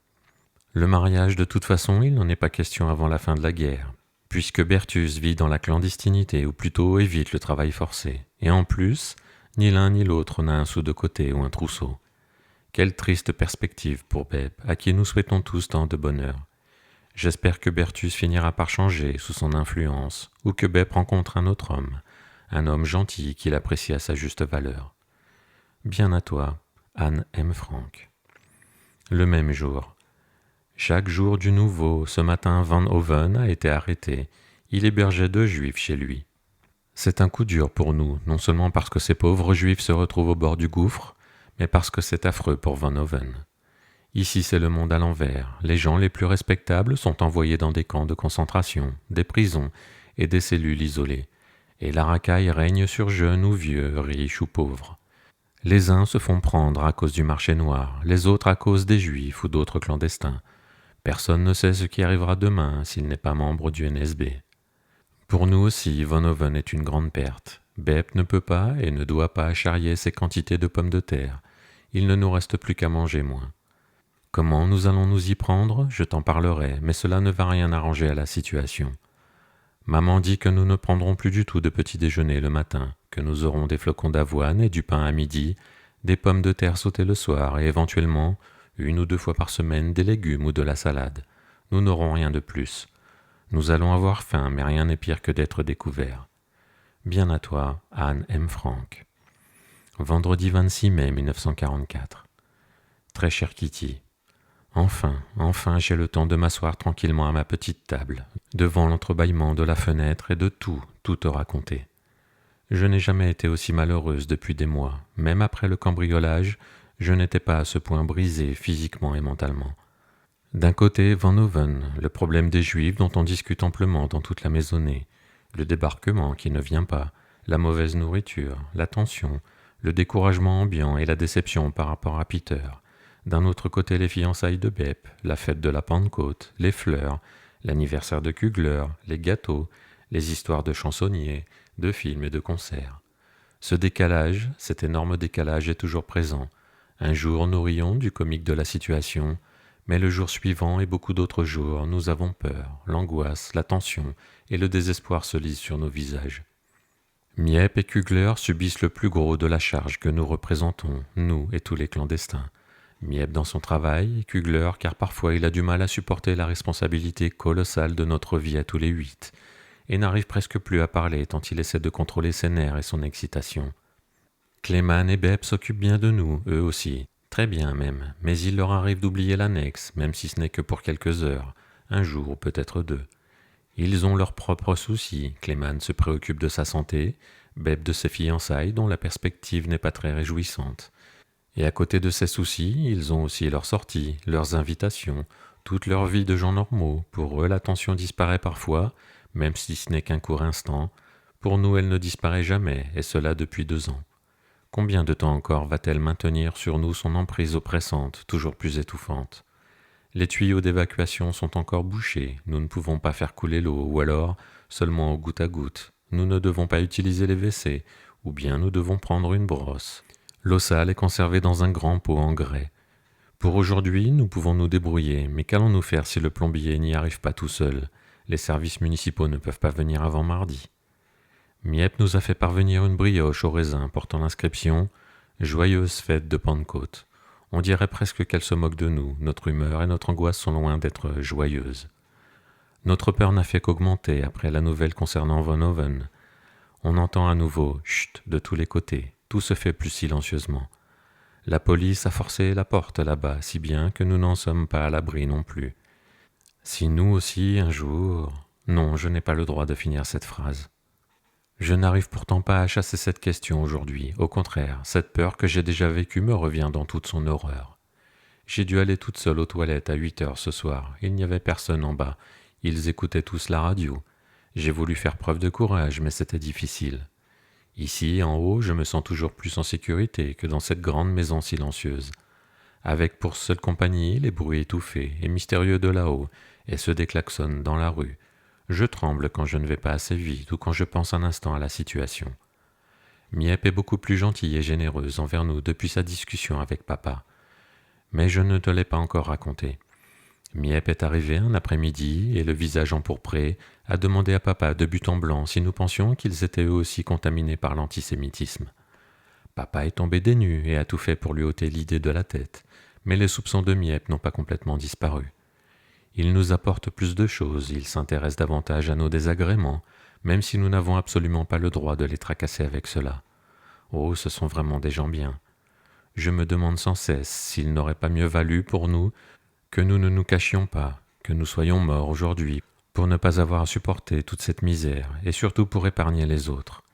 Le mariage, de toute façon, il n'en est pas question avant la fin de la guerre, puisque Bertus vit dans la clandestinité, ou plutôt évite le travail forcé. Et en plus, ni l'un ni l'autre n'a un sou de côté ou un trousseau. Quelle triste perspective pour Beb, à qui nous souhaitons tous tant de bonheur. J'espère que Bertus finira par changer sous son influence, ou que Beb rencontre un homme gentil qu'il apprécie à sa juste valeur. Bien à toi, Anne M. Frank. Le même jour. Chaque jour du nouveau, ce matin Van Hoven a été arrêté. Il hébergeait 2 juifs chez lui. C'est un coup dur pour nous, non seulement parce que ces pauvres juifs se retrouvent au bord du gouffre, mais parce que c'est affreux pour Van Hoven. Ici, c'est le monde à l'envers. Les gens les plus respectables sont envoyés dans des camps de concentration, des prisons et des cellules isolées. Et la racaille règne sur jeunes ou vieux, riches ou pauvres. Les uns se font prendre à cause du marché noir, les autres à cause des juifs ou d'autres clandestins. Personne ne sait ce qui arrivera demain s'il n'est pas membre du NSB. Pour nous aussi, Van Hoven est une grande perte. Beb ne peut pas et ne doit pas charrier ces quantités de pommes de terre. Il ne nous reste plus qu'à manger moins. Comment nous allons nous y prendre? Je t'en parlerai, mais cela ne va rien arranger à la situation. Maman dit que nous ne prendrons plus du tout de petit déjeuner le matin, que nous aurons des flocons d'avoine et du pain à midi, des pommes de terre sautées le soir et éventuellement, 1 ou 2 fois par semaine, des légumes ou de la salade. Nous n'aurons rien de plus. Nous allons avoir faim, mais rien n'est pire que d'être découvert. Bien à toi, Anne M. Frank. Vendredi 26 mai 1944. Très cher Kitty, enfin j'ai le temps de m'asseoir tranquillement à ma petite table, devant l'entrebâillement de la fenêtre et de tout te raconter. Je n'ai jamais été aussi malheureuse depuis des mois. Même après le cambriolage, je n'étais pas à ce point brisée physiquement et mentalement. D'un côté, Van Hoven, le problème des Juifs dont on discute amplement dans toute la maisonnée, le débarquement qui ne vient pas, la mauvaise nourriture, la tension, le découragement ambiant et la déception par rapport à Peter. D'un autre côté, les fiançailles de Beb, la fête de la Pentecôte, les fleurs, l'anniversaire de Kugler, les gâteaux, les histoires de chansonniers, de films et de concerts. Ce décalage, cet énorme décalage est toujours présent. Un jour, nous rions du comique de la situation, mais le jour suivant et beaucoup d'autres jours, nous avons peur, l'angoisse, la tension et le désespoir se lisent sur nos visages. Miep et Kugler subissent le plus gros de la charge que nous représentons, nous et tous les clandestins. Miep dans son travail, et Kugler car parfois il a du mal à supporter la responsabilité colossale de notre vie à tous les 8, et n'arrive presque plus à parler tant il essaie de contrôler ses nerfs et son excitation. Clément et Beb s'occupent bien de nous, eux aussi, très bien même, mais il leur arrive d'oublier l'annexe, même si ce n'est que pour quelques heures, un jour ou peut-être 2. Ils ont leurs propres soucis, Clément se préoccupe de sa santé, Beb de ses fiançailles dont la perspective n'est pas très réjouissante. Et à côté de ces soucis, ils ont aussi leurs sorties, leurs invitations, toute leur vie de gens normaux. Pour eux, la tension disparaît parfois, même si ce n'est qu'un court instant. Pour nous, elle ne disparaît jamais, et cela depuis 2 ans. Combien de temps encore va-t-elle maintenir sur nous son emprise oppressante, toujours plus étouffante? Les tuyaux d'évacuation sont encore bouchés, nous ne pouvons pas faire couler l'eau, ou alors seulement au goutte à goutte. Nous ne devons pas utiliser les WC, ou bien nous devons prendre une brosse. L'eau sale est conservée dans un grand pot en grès. Pour aujourd'hui, nous pouvons nous débrouiller, mais qu'allons-nous faire si le plombier n'y arrive pas tout seul? Les services municipaux ne peuvent pas venir avant mardi. Miep nous a fait parvenir une brioche au raisin portant l'inscription « Joyeuse fête de Pentecôte ». On dirait presque qu'elle se moque de nous, notre humeur et notre angoisse sont loin d'être joyeuses. Notre peur n'a fait qu'augmenter après la nouvelle concernant Van Hoven. On entend à nouveau « chut » de tous les côtés. Tout se fait plus silencieusement. La police a forcé la porte là-bas, si bien que nous n'en sommes pas à l'abri non plus. Si nous aussi, un jour... Non, je n'ai pas le droit de finir cette phrase. Je n'arrive pourtant pas à chasser cette question aujourd'hui. Au contraire, cette peur que j'ai déjà vécue me revient dans toute son horreur. J'ai dû aller toute seule aux toilettes à 8 heures ce soir. Il n'y avait personne en bas. Ils écoutaient tous la radio. J'ai voulu faire preuve de courage, mais c'était difficile. Ici, en haut, je me sens toujours plus en sécurité que dans cette grande maison silencieuse, avec pour seule compagnie les bruits étouffés et mystérieux de là-haut et ceux des klaxons dans la rue. Je tremble quand je ne vais pas assez vite ou quand je pense un instant à la situation. Miep est beaucoup plus gentille et généreuse envers nous depuis sa discussion avec papa. Mais je ne te l'ai pas encore raconté. Miep est arrivé un après-midi et le visage empourpré a demandé à papa de but en blanc si nous pensions qu'ils étaient eux aussi contaminés par l'antisémitisme. Papa est tombé des nues et a tout fait pour lui ôter l'idée de la tête, mais les soupçons de Miep n'ont pas complètement disparu. Il nous apporte plus de choses, il s'intéresse davantage à nos désagréments, même si nous n'avons absolument pas le droit de les tracasser avec cela. Oh, ce sont vraiment des gens bien. Je me demande sans cesse s'il n'aurait pas mieux valu pour nous que nous ne nous cachions pas, que nous soyons morts aujourd'hui, pour ne pas avoir à supporter toute cette misère, et surtout pour épargner les autres.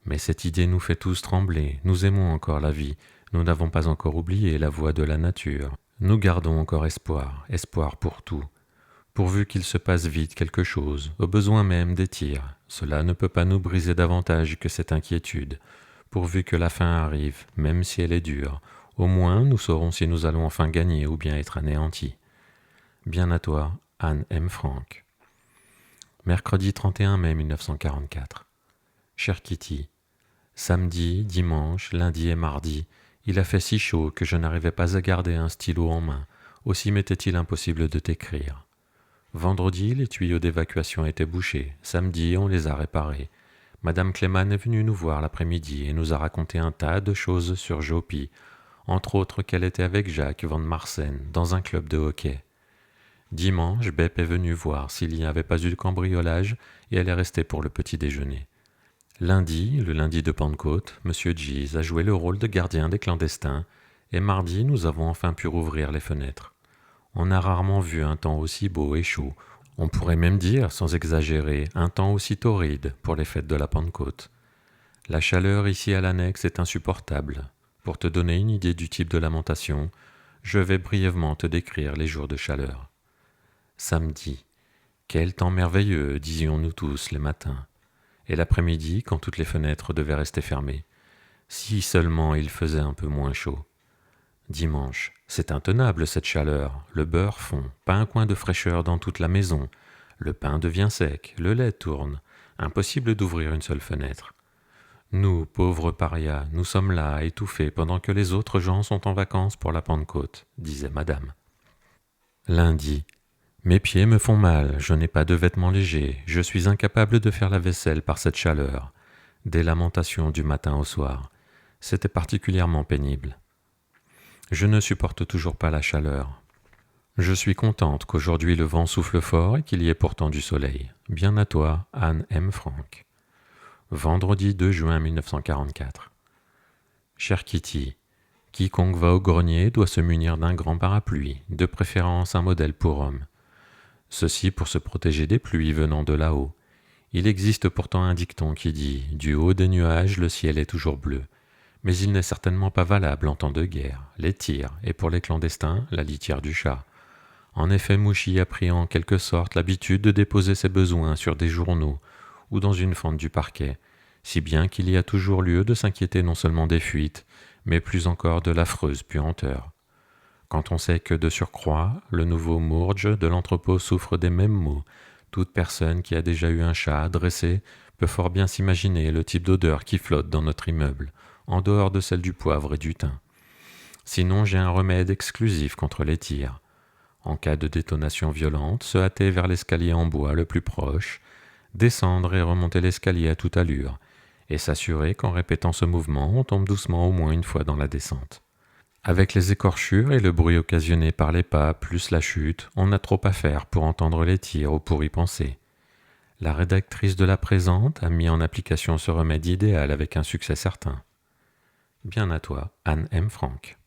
Mais cette idée nous fait tous trembler, nous aimons encore la vie, nous n'avons pas encore oublié la voie de la nature. Nous gardons encore espoir, espoir pour tout. Pourvu qu'il se passe vite quelque chose, au besoin même des tirs, cela ne peut pas nous briser davantage que cette inquiétude. Pourvu que la fin arrive, même si elle est dure, au moins nous saurons si nous allons enfin gagner ou bien être anéantis. Bien à toi, Anne M. Frank. Mercredi 31 mai 1944. Cher Kitty, samedi, dimanche, lundi et mardi, il a fait si chaud que je n'arrivais pas à garder un stylo en main, aussi m'était-il impossible de t'écrire. Vendredi, les tuyaux d'évacuation étaient bouchés, samedi, on les a réparés. Madame Clément est venue nous voir l'après-midi et nous a raconté un tas de choses sur Jopie, entre autres qu'elle était avec Jacques Van Marsen dans un club de hockey. Dimanche, Bep est venue voir s'il n'y avait pas eu de cambriolage et elle est restée pour le petit déjeuner. Lundi, le lundi de Pentecôte, M. Gies a joué le rôle de gardien des clandestins et mardi, nous avons enfin pu rouvrir les fenêtres. On a rarement vu un temps aussi beau et chaud. On pourrait même dire, sans exagérer, un temps aussi torride pour les fêtes de la Pentecôte. La chaleur ici à l'annexe est insupportable. Pour te donner une idée du type de lamentation, je vais brièvement te décrire les jours de chaleur. Samedi. Quel temps merveilleux, disions-nous tous les matins. Et l'après-midi, quand toutes les fenêtres devaient rester fermées. Si seulement il faisait un peu moins chaud. Dimanche. C'est intenable cette chaleur. Le beurre fond, pas un coin de fraîcheur dans toute la maison. Le pain devient sec, le lait tourne. Impossible d'ouvrir une seule fenêtre. Nous, pauvres parias, nous sommes là, étouffés, pendant que les autres gens sont en vacances pour la Pentecôte, disait madame. Lundi. Mes pieds me font mal, je n'ai pas de vêtements légers, je suis incapable de faire la vaisselle par cette chaleur. Des lamentations du matin au soir. C'était particulièrement pénible. Je ne supporte toujours pas la chaleur. Je suis contente qu'aujourd'hui le vent souffle fort et qu'il y ait pourtant du soleil. Bien à toi, Anne M. Frank. Vendredi 2 juin 1944. Cher Kitty, quiconque va au grenier doit se munir d'un grand parapluie, de préférence un modèle pour homme. Ceci pour se protéger des pluies venant de là-haut. Il existe pourtant un dicton qui dit « Du haut des nuages, le ciel est toujours bleu ». Mais il n'est certainement pas valable en temps de guerre, les tirs, et pour les clandestins, la litière du chat. En effet, Mouchy a pris en quelque sorte l'habitude de déposer ses besoins sur des journaux ou dans une fente du parquet, si bien qu'il y a toujours lieu de s'inquiéter non seulement des fuites, mais plus encore de l'affreuse puanteur. Quand on sait que, de surcroît, le nouveau Mourge de l'entrepôt souffre des mêmes maux, toute personne qui a déjà eu un chat dressé peut fort bien s'imaginer le type d'odeur qui flotte dans notre immeuble, en dehors de celle du poivre et du thym. Sinon, j'ai un remède exclusif contre les tirs. En cas de détonation violente, se hâter vers l'escalier en bois le plus proche, descendre et remonter l'escalier à toute allure, et s'assurer qu'en répétant ce mouvement, on tombe doucement au moins une fois dans la descente. Avec les écorchures et le bruit occasionné par les pas plus la chute, on a trop à faire pour entendre les tirs ou pour y penser. La rédactrice de la présente a mis en application ce remède idéal avec un succès certain. Bien à toi, Anne M. Frank.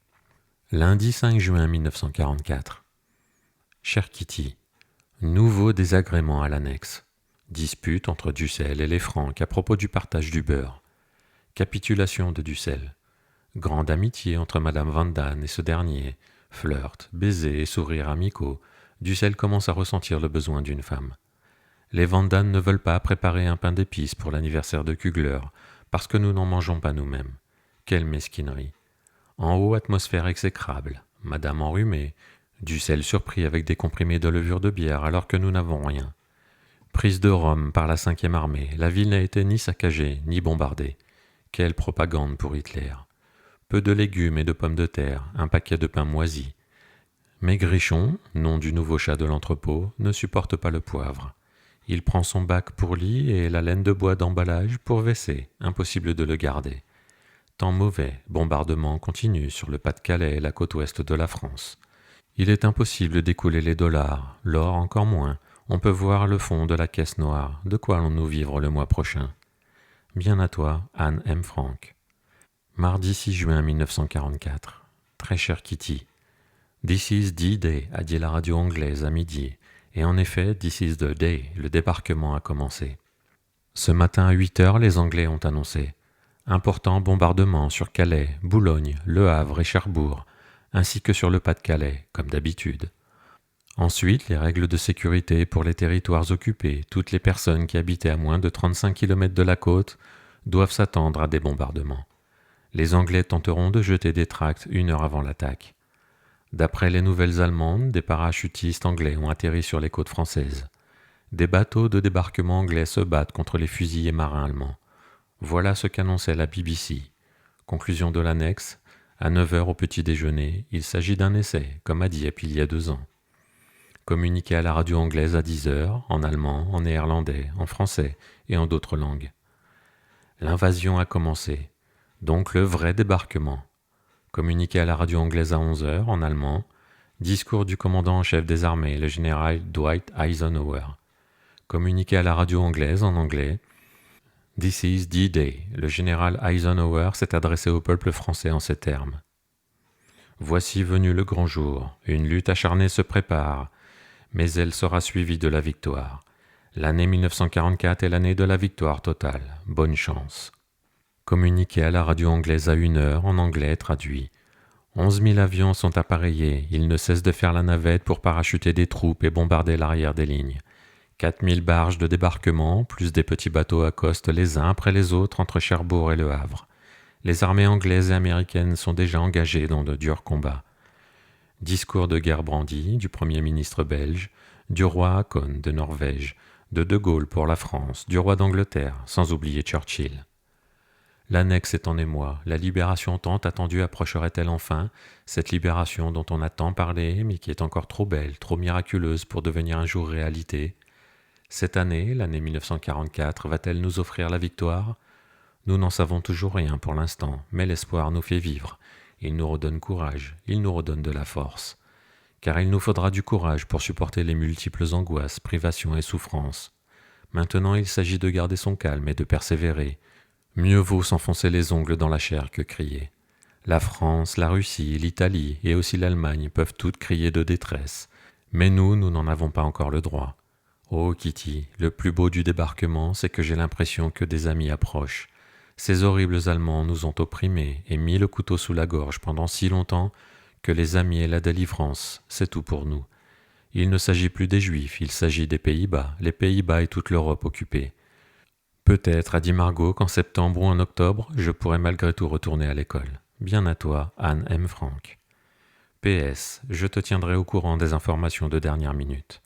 Lundi 5 juin 1944. Cher Kitty, nouveau désagrément à l'annexe. Dispute entre Dussel et les Franck à propos du partage du beurre. Capitulation de Dussel. Grande amitié entre Madame Van Damme et ce dernier. Flirt, baisers et sourires amicaux. Dussel commence à ressentir le besoin d'une femme. Les Van Damme ne veulent pas préparer un pain d'épices pour l'anniversaire de Kugler, parce que nous n'en mangeons pas nous-mêmes. Quelle mesquinerie. En haut, atmosphère exécrable. Madame enrhumée. Dussel surpris avec des comprimés de levure de bière alors que nous n'avons rien. Prise de Rome par la 5e armée, la ville n'a été ni saccagée, ni bombardée. Quelle propagande pour Hitler. Peu de légumes et de pommes de terre, un paquet de pain moisi. Maigrichon, nom du nouveau chat de l'entrepôt, ne supporte pas le poivre. Il prend son bac pour lit et la laine de bois d'emballage pour WC, impossible de le garder. Temps mauvais, bombardement continu sur le Pas-de-Calais et la côte ouest de la France. Il est impossible d'écouler les dollars, l'or encore moins. On peut voir le fond de la caisse noire. De quoi allons-nous vivre le mois prochain? Bien à toi, Anne M. Frank. Mardi 6 juin 1944. Très cher Kitty. This is D-Day, a dit la radio anglaise à midi. Et en effet, this is the day, le débarquement a commencé. Ce matin à 8 heures, les Anglais ont annoncé important bombardement sur Calais, Boulogne, Le Havre et Cherbourg, ainsi que sur le Pas-de-Calais, comme d'habitude. Ensuite, les règles de sécurité pour les territoires occupés. Toutes les personnes qui habitaient à moins de 35 km de la côte doivent s'attendre à des bombardements. Les Anglais tenteront de jeter des tracts 1 heure avant l'attaque. D'après les nouvelles allemandes, des parachutistes anglais ont atterri sur les côtes françaises. Des bateaux de débarquement anglais se battent contre les fusiliers marins allemands. Voilà ce qu'annonçait la BBC. Conclusion de l'annexe. À 9 heures au petit déjeuner, il s'agit d'un essai, comme à Dieppe il y a 2 ans. Communiqué à la radio anglaise à 10 heures, en allemand, en néerlandais, en français et en d'autres langues. L'invasion a commencé, donc le vrai débarquement. Communiqué à la radio anglaise à 11 heures, en allemand, discours du commandant en chef des armées, le général Dwight Eisenhower. Communiqué à la radio anglaise en anglais, This is D-Day. Le général Eisenhower s'est adressé au peuple français en ces termes. Voici venu le grand jour, une lutte acharnée se prépare, mais elle sera suivie de la victoire. L'année 1944 est l'année de la victoire totale. Bonne chance. Communiqué à la radio anglaise à 1 heure, en anglais traduit. 11 000 avions sont appareillés, ils ne cessent de faire la navette pour parachuter des troupes et bombarder l'arrière des lignes. 4 000 barges de débarquement, plus des petits bateaux accostent les uns après les autres entre Cherbourg et Le Havre. Les armées anglaises et américaines sont déjà engagées dans de durs combats. Discours de Gerbrandy, du Premier ministre belge, du roi Haakon de Norvège, de Gaulle pour la France, du roi d'Angleterre, sans oublier Churchill. L'annexe est en émoi. La libération tant attendue approcherait-elle enfin, cette libération dont on a tant parlé, mais qui est encore trop belle, trop miraculeuse pour devenir un jour réalité? Cette année, l'année 1944, va-t-elle nous offrir la victoire? Nous n'en savons toujours rien pour l'instant, mais l'espoir nous fait vivre. Il nous redonne courage, il nous redonne de la force. Car il nous faudra du courage pour supporter les multiples angoisses, privations et souffrances. Maintenant, il s'agit de garder son calme et de persévérer. Mieux vaut s'enfoncer les ongles dans la chair que crier. La France, la Russie, l'Italie et aussi l'Allemagne peuvent toutes crier de détresse. Mais nous n'en avons pas encore le droit. Oh Kitty, le plus beau du débarquement, c'est que j'ai l'impression que des amis approchent. Ces horribles Allemands nous ont opprimés et mis le couteau sous la gorge pendant si longtemps que les amis et la délivrance, c'est tout pour nous. Il ne s'agit plus des Juifs, il s'agit des Pays-Bas, les Pays-Bas et toute l'Europe occupée. Peut-être, a dit Margot, qu'en septembre ou en octobre, je pourrai malgré tout retourner à l'école. Bien à toi, Anne M. Frank. PS, je te tiendrai au courant des informations de dernière minute.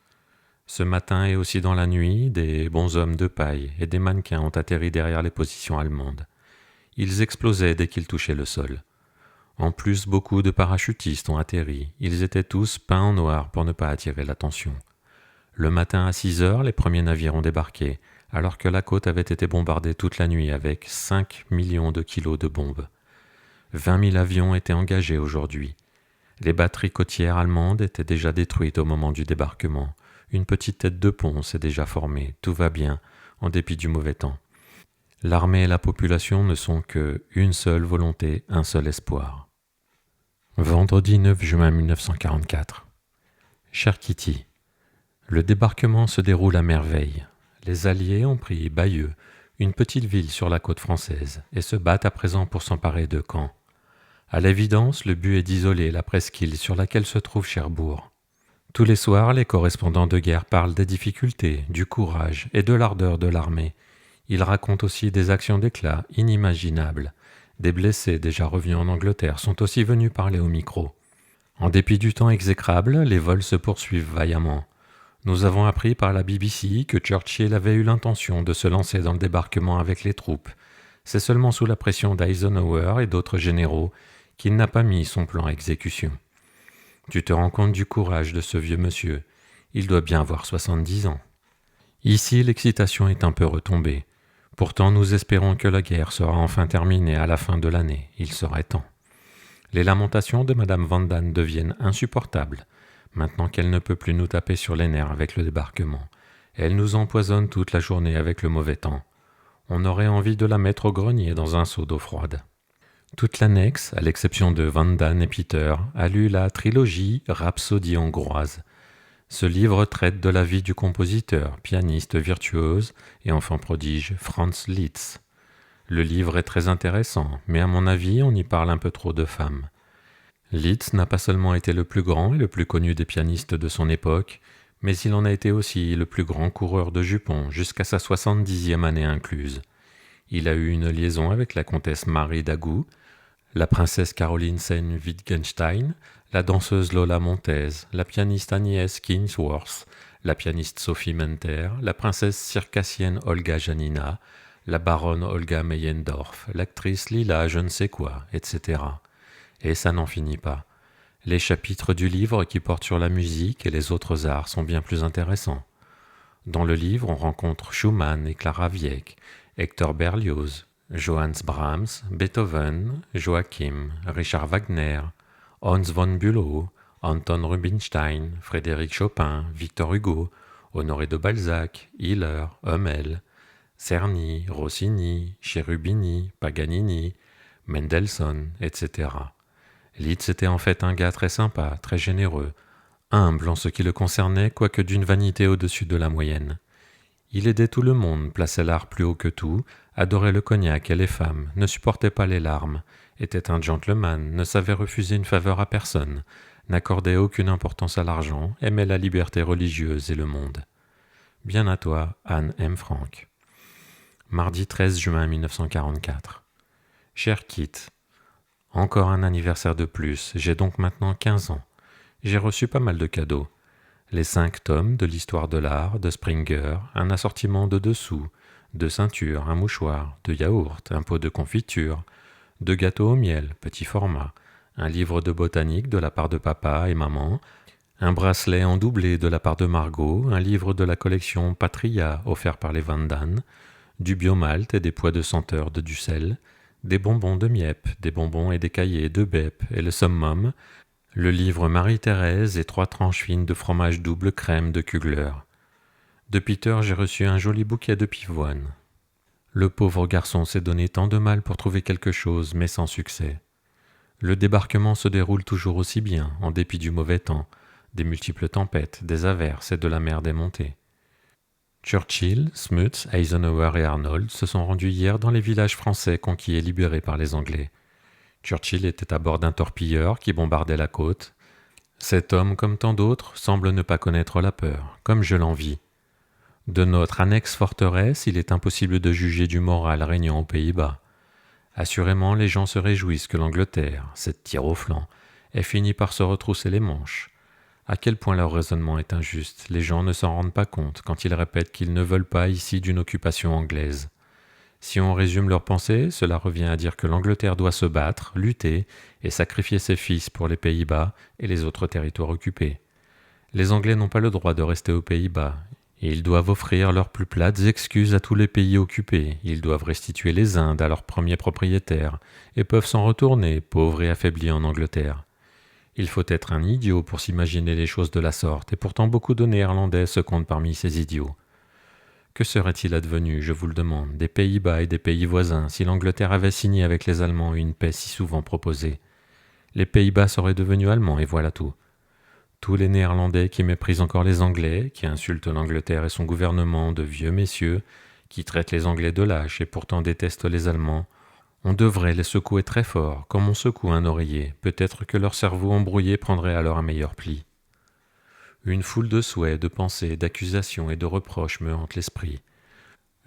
Ce matin et aussi dans la nuit, des bonshommes de paille et des mannequins ont atterri derrière les positions allemandes. Ils explosaient dès qu'ils touchaient le sol. En plus, beaucoup de parachutistes ont atterri. Ils étaient tous peints en noir pour ne pas attirer l'attention. Le matin à 6 heures, les premiers navires ont débarqué, alors que la côte avait été bombardée toute la nuit avec 5 millions de kilos de bombes. 20 000 avions étaient engagés aujourd'hui. Les batteries côtières allemandes étaient déjà détruites au moment du débarquement. Une petite tête de pont s'est déjà formée. Tout va bien, en dépit du mauvais temps. L'armée et la population ne sont que une seule volonté, un seul espoir. Vendredi 9 juin 1944. Cher Kitty, le débarquement se déroule à merveille. Les Alliés ont pris Bayeux, une petite ville sur la côte française, et se battent à présent pour s'emparer de Caen. À l'évidence, le but est d'isoler la presqu'île sur laquelle se trouve Cherbourg. Tous les soirs, les correspondants de guerre parlent des difficultés, du courage et de l'ardeur de l'armée. Ils racontent aussi des actions d'éclat inimaginables. Des blessés déjà revenus en Angleterre sont aussi venus parler au micro. En dépit du temps exécrable, les vols se poursuivent vaillamment. Nous avons appris par la BBC que Churchill avait eu l'intention de se lancer dans le débarquement avec les troupes. C'est seulement sous la pression d'Eisenhower et d'autres généraux qu'il n'a pas mis son plan à exécution. Tu te rends compte du courage de ce vieux monsieur. Il doit bien avoir 70 ans. Ici, l'excitation est un peu retombée. Pourtant, nous espérons que la guerre sera enfin terminée à la fin de l'année. Il serait temps. Les lamentations de Madame Van Damme deviennent insupportables, maintenant qu'elle ne peut plus nous taper sur les nerfs avec le débarquement. Elle nous empoisonne toute la journée avec le mauvais temps. On aurait envie de la mettre au grenier dans un seau d'eau froide. Toute l'annexe, à l'exception de Van Damme et Peter, a lu la trilogie Rhapsodie hongroise. Ce livre traite de la vie du compositeur, pianiste virtuose et enfant prodige Franz Liszt. Le livre est très intéressant, mais à mon avis, on y parle un peu trop de femmes. Liszt n'a pas seulement été le plus grand et le plus connu des pianistes de son époque, mais il en a été aussi le plus grand coureur de jupons, jusqu'à sa 70e année incluse. Il a eu une liaison avec la comtesse Marie d'Agoult, la princesse Caroline Sayn-Wittgenstein, la danseuse Lola Montez, la pianiste Agnès Kingsworth, la pianiste Sophie Menter, la princesse circassienne Olga Janina, la baronne Olga Meyendorf, l'actrice Lila je ne sais quoi, etc. Et ça n'en finit pas. Les chapitres du livre qui portent sur la musique et les autres arts sont bien plus intéressants. Dans le livre, on rencontre Schumann et Clara Wieck, Hector Berlioz, Johannes Brahms, Beethoven, Joachim, Richard Wagner, Hans von Bülow, Anton Rubinstein, Frédéric Chopin, Victor Hugo, Honoré de Balzac, Hiller, Hummel, Czerny, Rossini, Cherubini, Paganini, Mendelssohn, etc. Liszt était en fait un gars très sympa, très généreux, humble en ce qui le concernait, quoique d'une vanité au-dessus de la moyenne. Il aidait tout le monde, plaçait l'art plus haut que tout, adorait le cognac et les femmes, ne supportait pas les larmes, était un gentleman, ne savait refuser une faveur à personne, n'accordait aucune importance à l'argent, aimait la liberté religieuse et le monde. Bien à toi, Anne M. Frank. Mardi 13 juin 1944. Cher Kit, encore un anniversaire de plus, j'ai donc maintenant 15 ans. J'ai reçu pas mal de cadeaux. Les 5 tomes de l'histoire de l'art de Springer, un assortiment de dessous, 2 ceintures, un mouchoir, 2 yaourts, un pot de confiture, 2 gâteaux au miel, petit format, un livre de botanique de la part de papa et maman, un bracelet en doublé de la part de Margot, un livre de la collection Patria offert par les Van Damme, du biomalt et des pois de senteur de Dussel, des bonbons de Miep, des bonbons et des cahiers de Bep et le summum, le livre Marie-Thérèse et 3 tranches fines de fromage double crème de Kugler. De Peter, j'ai reçu un joli bouquet de pivoine. Le pauvre garçon s'est donné tant de mal pour trouver quelque chose, mais sans succès. Le débarquement se déroule toujours aussi bien, en dépit du mauvais temps, des multiples tempêtes, des averses et de la mer démontée. Churchill, Smuts, Eisenhower et Arnold se sont rendus hier dans les villages français conquis et libérés par les Anglais. Churchill était à bord d'un torpilleur qui bombardait la côte. Cet homme, comme tant d'autres, semble ne pas connaître la peur, comme je l'envie. De notre annexe forteresse, il est impossible de juger du moral régnant aux Pays-Bas. Assurément, les gens se réjouissent que l'Angleterre, cette tire au flanc, ait fini par se retrousser les manches. À quel point leur raisonnement est injuste, les gens ne s'en rendent pas compte quand ils répètent qu'ils ne veulent pas ici d'une occupation anglaise. Si on résume leurs pensées, cela revient à dire que l'Angleterre doit se battre, lutter et sacrifier ses fils pour les Pays-Bas et les autres territoires occupés. Les Anglais n'ont pas le droit de rester aux Pays-Bas. Et ils doivent offrir leurs plus plates excuses à tous les pays occupés. Ils doivent restituer les Indes à leurs premiers propriétaires et peuvent s'en retourner, pauvres et affaiblis en Angleterre. Il faut être un idiot pour s'imaginer les choses de la sorte, et pourtant beaucoup de Néerlandais se comptent parmi ces idiots. Que serait-il advenu, je vous le demande, des Pays-Bas et des pays voisins si l'Angleterre avait signé avec les Allemands une paix si souvent proposée? Les Pays-Bas seraient devenus allemands, et voilà tout. Tous les Néerlandais qui méprisent encore les Anglais, qui insultent l'Angleterre et son gouvernement de vieux messieurs, qui traitent les Anglais de lâches et pourtant détestent les Allemands, on devrait les secouer très fort, comme on secoue un oreiller. Peut-être que leur cerveau embrouillé prendrait alors un meilleur pli. Une foule de souhaits, de pensées, d'accusations et de reproches me hante l'esprit.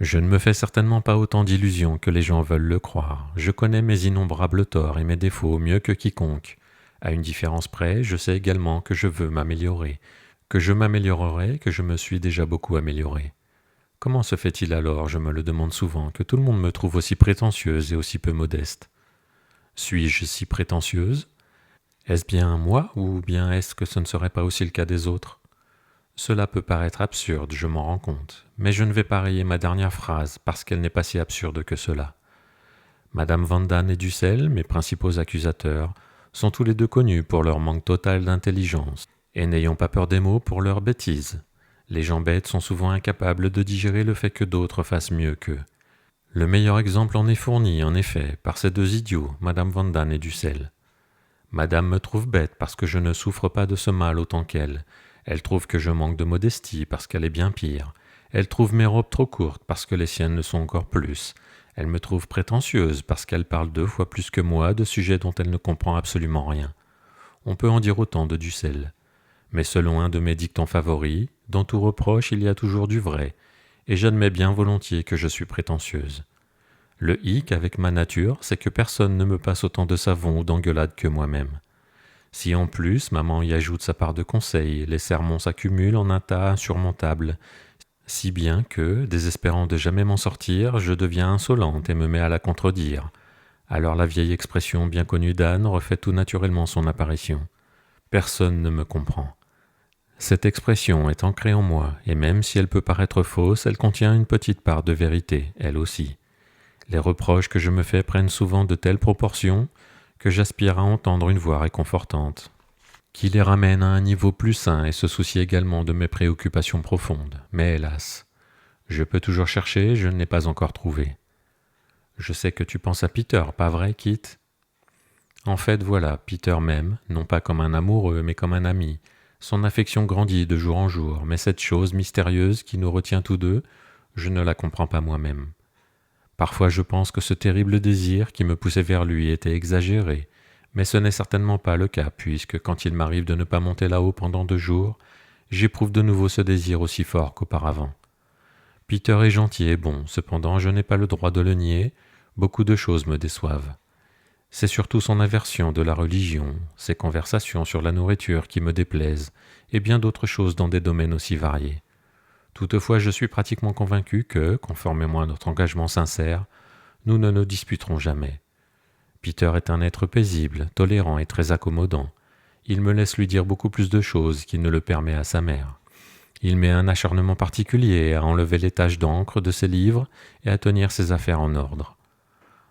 Je ne me fais certainement pas autant d'illusions que les gens veulent le croire. Je connais mes innombrables torts et mes défauts mieux que quiconque. À une différence près, je sais également que je veux m'améliorer, que je m'améliorerai, que je me suis déjà beaucoup amélioré. Comment se fait-il alors, je me le demande souvent, que tout le monde me trouve aussi prétentieuse et aussi peu modeste? Suis-je si prétentieuse? Est-ce bien moi, ou bien est-ce que ce ne serait pas aussi le cas des autres? Cela peut paraître absurde, je m'en rends compte, mais je ne vais pas rayer ma dernière phrase parce qu'elle n'est pas si absurde que cela. Madame Van Daan et Dussel, mes principaux accusateurs, sont tous les deux connus pour leur manque total d'intelligence, et n'ayons pas peur des mots pour leurs bêtises. Les gens bêtes sont souvent incapables de digérer le fait que d'autres fassent mieux qu'eux. Le meilleur exemple en est fourni, en effet, par ces deux idiots, Madame Van Daan et Dussel. Madame me trouve bête parce que je ne souffre pas de ce mal autant qu'elle. Elle trouve que je manque de modestie parce qu'elle est bien pire. Elle trouve mes robes trop courtes parce que les siennes le sont encore plus. Elle me trouve prétentieuse parce qu'elle parle 2 fois plus que moi de sujets dont elle ne comprend absolument rien. On peut en dire autant de Dussel. Mais selon un de mes dictons favoris, dans tout reproche il y a toujours du vrai, et j'admets bien volontiers que je suis prétentieuse. Le hic avec ma nature, c'est que personne ne me passe autant de savon ou d'engueulade que moi-même. Si en plus maman y ajoute sa part de conseils, les sermons s'accumulent en un tas insurmontable, si bien que, désespérant de jamais m'en sortir, je deviens insolente et me mets à la contredire. Alors la vieille expression bien connue d'Anne refait tout naturellement son apparition. Personne ne me comprend. Cette expression est ancrée en moi, et même si elle peut paraître fausse, elle contient une petite part de vérité, elle aussi. Les reproches que je me fais prennent souvent de telles proportions que j'aspire à entendre une voix réconfortante, qui les ramène à un niveau plus sain et se soucie également de mes préoccupations profondes. Mais hélas, je peux toujours chercher, je ne l'ai pas encore trouvé. Je sais que tu penses à Peter, pas vrai, Kit? En fait, voilà, Peter m'aime, non pas comme un amoureux, mais comme un ami. Son affection grandit de jour en jour, mais cette chose mystérieuse qui nous retient tous deux, je ne la comprends pas moi-même. Parfois je pense que ce terrible désir qui me poussait vers lui était exagéré, mais ce n'est certainement pas le cas, puisque quand il m'arrive de ne pas monter là-haut pendant 2 jours, j'éprouve de nouveau ce désir aussi fort qu'auparavant. Peter est gentil et bon, cependant je n'ai pas le droit de le nier, beaucoup de choses me déçoivent. C'est surtout son aversion de la religion, ses conversations sur la nourriture qui me déplaisent, et bien d'autres choses dans des domaines aussi variés. Toutefois, je suis pratiquement convaincu que, conformément à notre engagement sincère, nous ne nous disputerons jamais. Peter est un être paisible, tolérant et très accommodant. Il me laisse lui dire beaucoup plus de choses qu'il ne le permet à sa mère. Il met un acharnement particulier à enlever les taches d'encre de ses livres et à tenir ses affaires en ordre.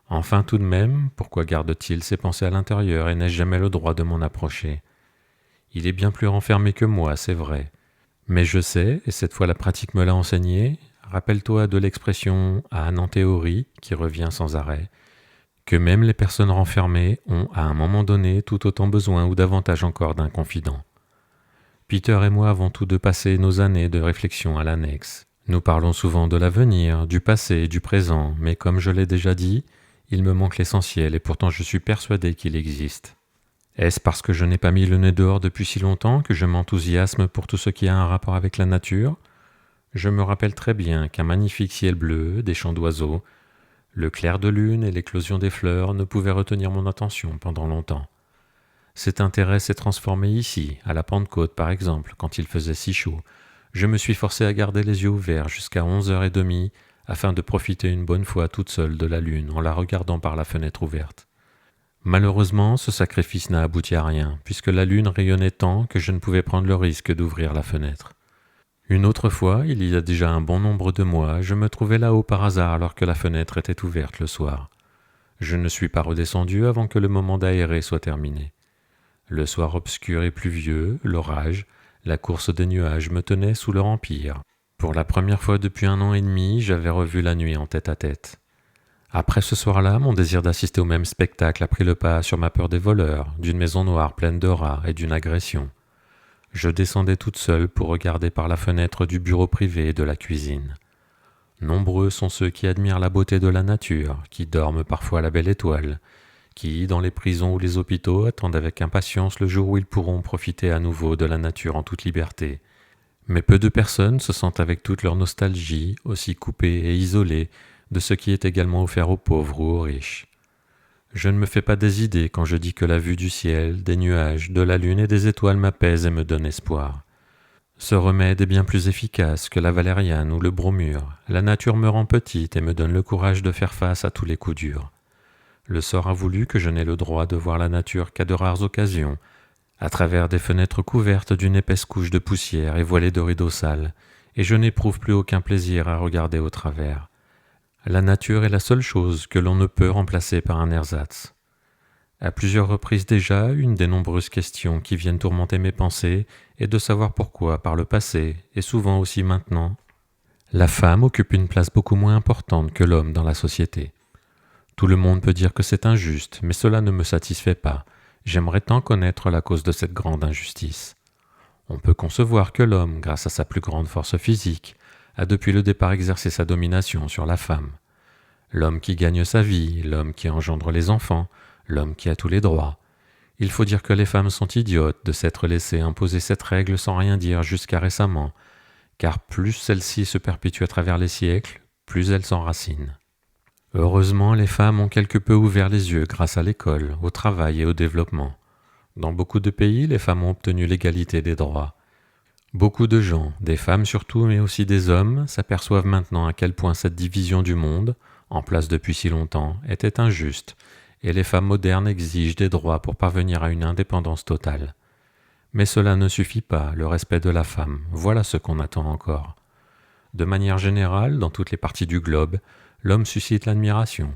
Enfin tout de même, pourquoi garde-t-il ses pensées à l'intérieur et n'a jamais le droit de m'en approcher? Il est bien plus renfermé que moi, c'est vrai. Mais je sais, et cette fois la pratique me l'a enseigné, rappelle-toi de l'expression « âne en théorie » qui revient sans arrêt, que même les personnes renfermées ont à un moment donné tout autant besoin ou davantage encore d'un confident. Peter et moi avons tous deux passé nos années de réflexion à l'annexe. Nous parlons souvent de l'avenir, du passé et du présent, mais comme je l'ai déjà dit, il me manque l'essentiel et pourtant je suis persuadé qu'il existe. Est-ce parce que je n'ai pas mis le nez dehors depuis si longtemps que je m'enthousiasme pour tout ce qui a un rapport avec la nature? Je me rappelle très bien qu'un magnifique ciel bleu, des chants d'oiseaux, le clair de lune et l'éclosion des fleurs ne pouvaient retenir mon attention pendant longtemps. Cet intérêt s'est transformé ici, à la Pentecôte par exemple, quand il faisait si chaud. Je me suis forcé à garder les yeux ouverts jusqu'à 11h30 afin de profiter une bonne fois toute seule de la lune en la regardant par la fenêtre ouverte. Malheureusement, ce sacrifice n'a abouti à rien, puisque la lune rayonnait tant que je ne pouvais prendre le risque d'ouvrir la fenêtre. Une autre fois, il y a déjà un bon nombre de mois, je me trouvais là-haut par hasard alors que la fenêtre était ouverte le soir. Je ne suis pas redescendu avant que le moment d'aérer soit terminé. Le soir obscur et pluvieux, l'orage, la course des nuages me tenaient sous leur empire. Pour la première fois depuis 1 an et demi, j'avais revu la nuit en tête-à-tête. Après ce soir-là, mon désir d'assister au même spectacle a pris le pas sur ma peur des voleurs, d'une maison noire pleine de rats et d'une agression. Je descendais toute seule pour regarder par la fenêtre du bureau privé et de la cuisine. Nombreux sont ceux qui admirent la beauté de la nature, qui dorment parfois à la belle étoile, qui, dans les prisons ou les hôpitaux, attendent avec impatience le jour où ils pourront profiter à nouveau de la nature en toute liberté. Mais peu de personnes se sentent avec toute leur nostalgie, aussi coupées et isolées de ce qui est également offert aux pauvres ou aux riches. Je ne me fais pas des idées quand je dis que la vue du ciel, des nuages, de la lune et des étoiles m'apaise et me donne espoir. Ce remède est bien plus efficace que la valériane ou le bromure. La nature me rend petite et me donne le courage de faire face à tous les coups durs. Le sort a voulu que je n'ai le droit de voir la nature qu'à de rares occasions, à travers des fenêtres couvertes d'une épaisse couche de poussière et voilées de rideaux sales, et je n'éprouve plus aucun plaisir à regarder au travers. La nature est la seule chose que l'on ne peut remplacer par un ersatz. À plusieurs reprises déjà, une des nombreuses questions qui viennent tourmenter mes pensées est de savoir pourquoi, par le passé, et souvent aussi maintenant, la femme occupe une place beaucoup moins importante que l'homme dans la société. Tout le monde peut dire que c'est injuste, mais cela ne me satisfait pas. J'aimerais tant connaître la cause de cette grande injustice. On peut concevoir que l'homme, grâce à sa plus grande force physique, a depuis le départ exercé sa domination sur la femme. L'homme qui gagne sa vie, l'homme qui engendre les enfants, l'homme qui a tous les droits. Il faut dire que les femmes sont idiotes de s'être laissées imposer cette règle sans rien dire jusqu'à récemment, car plus celle-ci se perpétue à travers les siècles, plus elle s'enracine. Heureusement, les femmes ont quelque peu ouvert les yeux grâce à l'école, au travail et au développement. Dans beaucoup de pays, les femmes ont obtenu l'égalité des droits. Beaucoup de gens, des femmes surtout, mais aussi des hommes, s'aperçoivent maintenant à quel point cette division du monde, en place depuis si longtemps, était injuste, et les femmes modernes exigent des droits pour parvenir à une indépendance totale. Mais cela ne suffit pas, le respect de la femme, voilà ce qu'on attend encore. De manière générale, dans toutes les parties du globe, l'homme suscite l'admiration.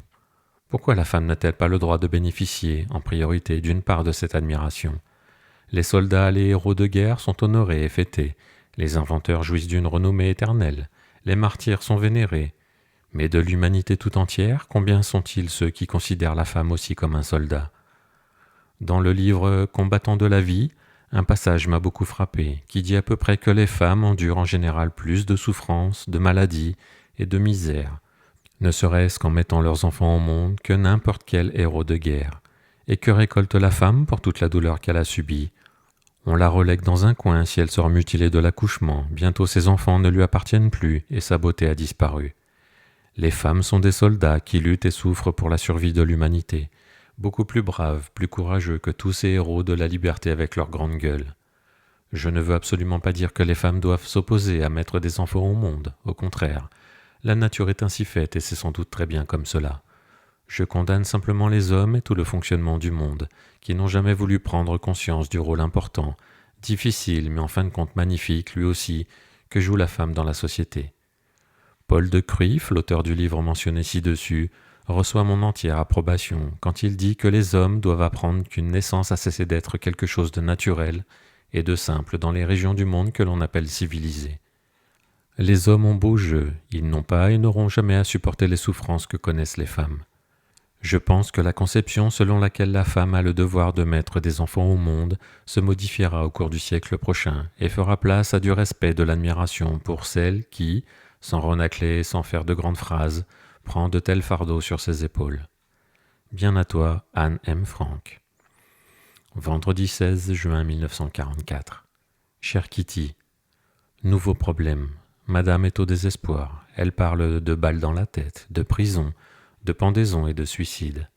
Pourquoi la femme n'a-t-elle pas le droit de bénéficier, en priorité, d'une part de cette admiration ? Les soldats, les héros de guerre sont honorés et fêtés, les inventeurs jouissent d'une renommée éternelle, les martyrs sont vénérés. Mais de l'humanité tout entière, combien sont-ils ceux qui considèrent la femme aussi comme un soldat ? Dans le livre « Combattant de la vie », un passage m'a beaucoup frappé, qui dit à peu près que les femmes endurent en général plus de souffrances, de maladies et de misère, ne serait-ce qu'en mettant leurs enfants au monde, que n'importe quel héros de guerre. Et que récolte la femme pour toute la douleur qu'elle a subie ? On la relègue dans un coin si elle sort mutilée de l'accouchement, bientôt ses enfants ne lui appartiennent plus et sa beauté a disparu. Les femmes sont des soldats qui luttent et souffrent pour la survie de l'humanité, beaucoup plus braves, plus courageux que tous ces héros de la liberté avec leur grande gueule. Je ne veux absolument pas dire que les femmes doivent s'opposer à mettre des enfants au monde, au contraire. La nature est ainsi faite et c'est sans doute très bien comme cela. Je condamne simplement les hommes et tout le fonctionnement du monde, qui n'ont jamais voulu prendre conscience du rôle important, difficile mais en fin de compte magnifique lui aussi, que joue la femme dans la société. Paul de Cruyff, l'auteur du livre mentionné ci-dessus, reçoit mon entière approbation quand il dit que les hommes doivent apprendre qu'une naissance a cessé d'être quelque chose de naturel et de simple dans les régions du monde que l'on appelle civilisées. Les hommes ont beau jeu, ils n'ont pas et n'auront jamais à supporter les souffrances que connaissent les femmes. Je pense que la conception selon laquelle la femme a le devoir de mettre des enfants au monde se modifiera au cours du siècle prochain et fera place à du respect et de l'admiration pour celle qui, sans renacler, sans faire de grandes phrases, prend de tels fardeaux sur ses épaules. Bien à toi, Anne M. Frank. Vendredi 16 juin 1944. Chère Kitty, nouveau problème. Madame est au désespoir. Elle parle de balles dans la tête, de prison, de pendaison et de suicide.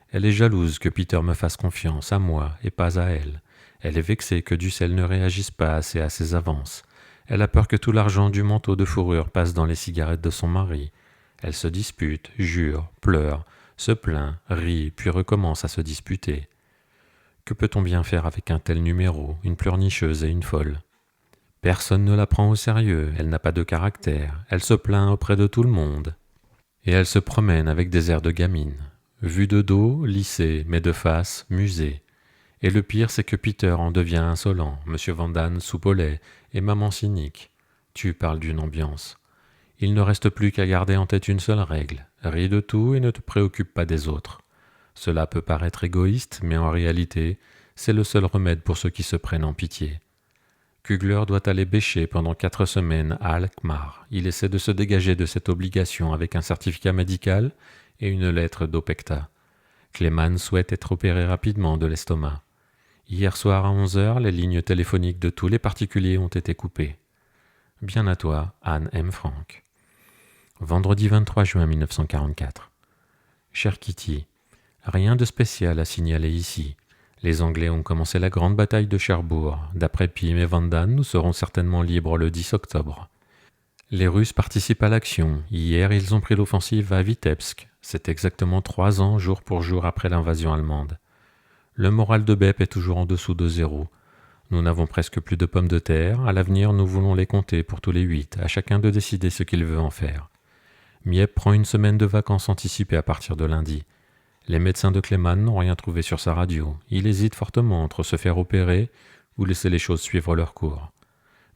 Elle est jalouse que Peter me fasse confiance, à moi et pas à elle. Elle est vexée que Dussel ne réagisse pas assez à ses avances. Elle a peur que tout l'argent du manteau de fourrure passe dans les cigarettes de son mari. Elle se dispute, jure, pleure, se plaint, rit, puis recommence à se disputer. Que peut-on bien faire avec un tel numéro, une pleurnicheuse et une folle ? Personne ne la prend au sérieux, elle n'a pas de caractère, elle se plaint auprès de tout le monde. Et elle se promène avec des airs de gamine. Vue de dos, lycée, mais de face, musée. Et le pire, c'est que Peter en devient insolent, M. Van Damme soupe au lait, et maman cynique. Tu parles d'une ambiance. Il ne reste plus qu'à garder en tête une seule règle. Ris de tout et ne te préoccupe pas des autres. Cela peut paraître égoïste, mais en réalité, c'est le seul remède pour ceux qui se prennent en pitié. Kugler doit aller bêcher pendant 4 semaines à Alkmaar. Il essaie de se dégager de cette obligation avec un certificat médical et une lettre d'Opecta. Clément souhaite être opéré rapidement de l'estomac. Hier soir à 11h, les lignes téléphoniques de tous les particuliers ont été coupées. Bien à toi, Anne M. Frank. Vendredi 23 juin 1944. Chère Kitty, rien de spécial à signaler ici. Les Anglais ont commencé la grande bataille de Cherbourg. D'après Pym et Van Damme, nous serons certainement libres le 10 octobre. Les Russes participent à l'action. Hier, ils ont pris l'offensive à Vitebsk. C'est exactement 3 ans jour pour jour après l'invasion allemande. Le moral de Bep est toujours en dessous de 0. Nous n'avons presque plus de pommes de terre. À l'avenir, nous voulons les compter pour tous les 8, à chacun de décider ce qu'il veut en faire. Miep prend une semaine de vacances anticipées à partir de lundi. Les médecins de Clément n'ont rien trouvé sur sa radio. Il hésite fortement entre se faire opérer ou laisser les choses suivre leur cours.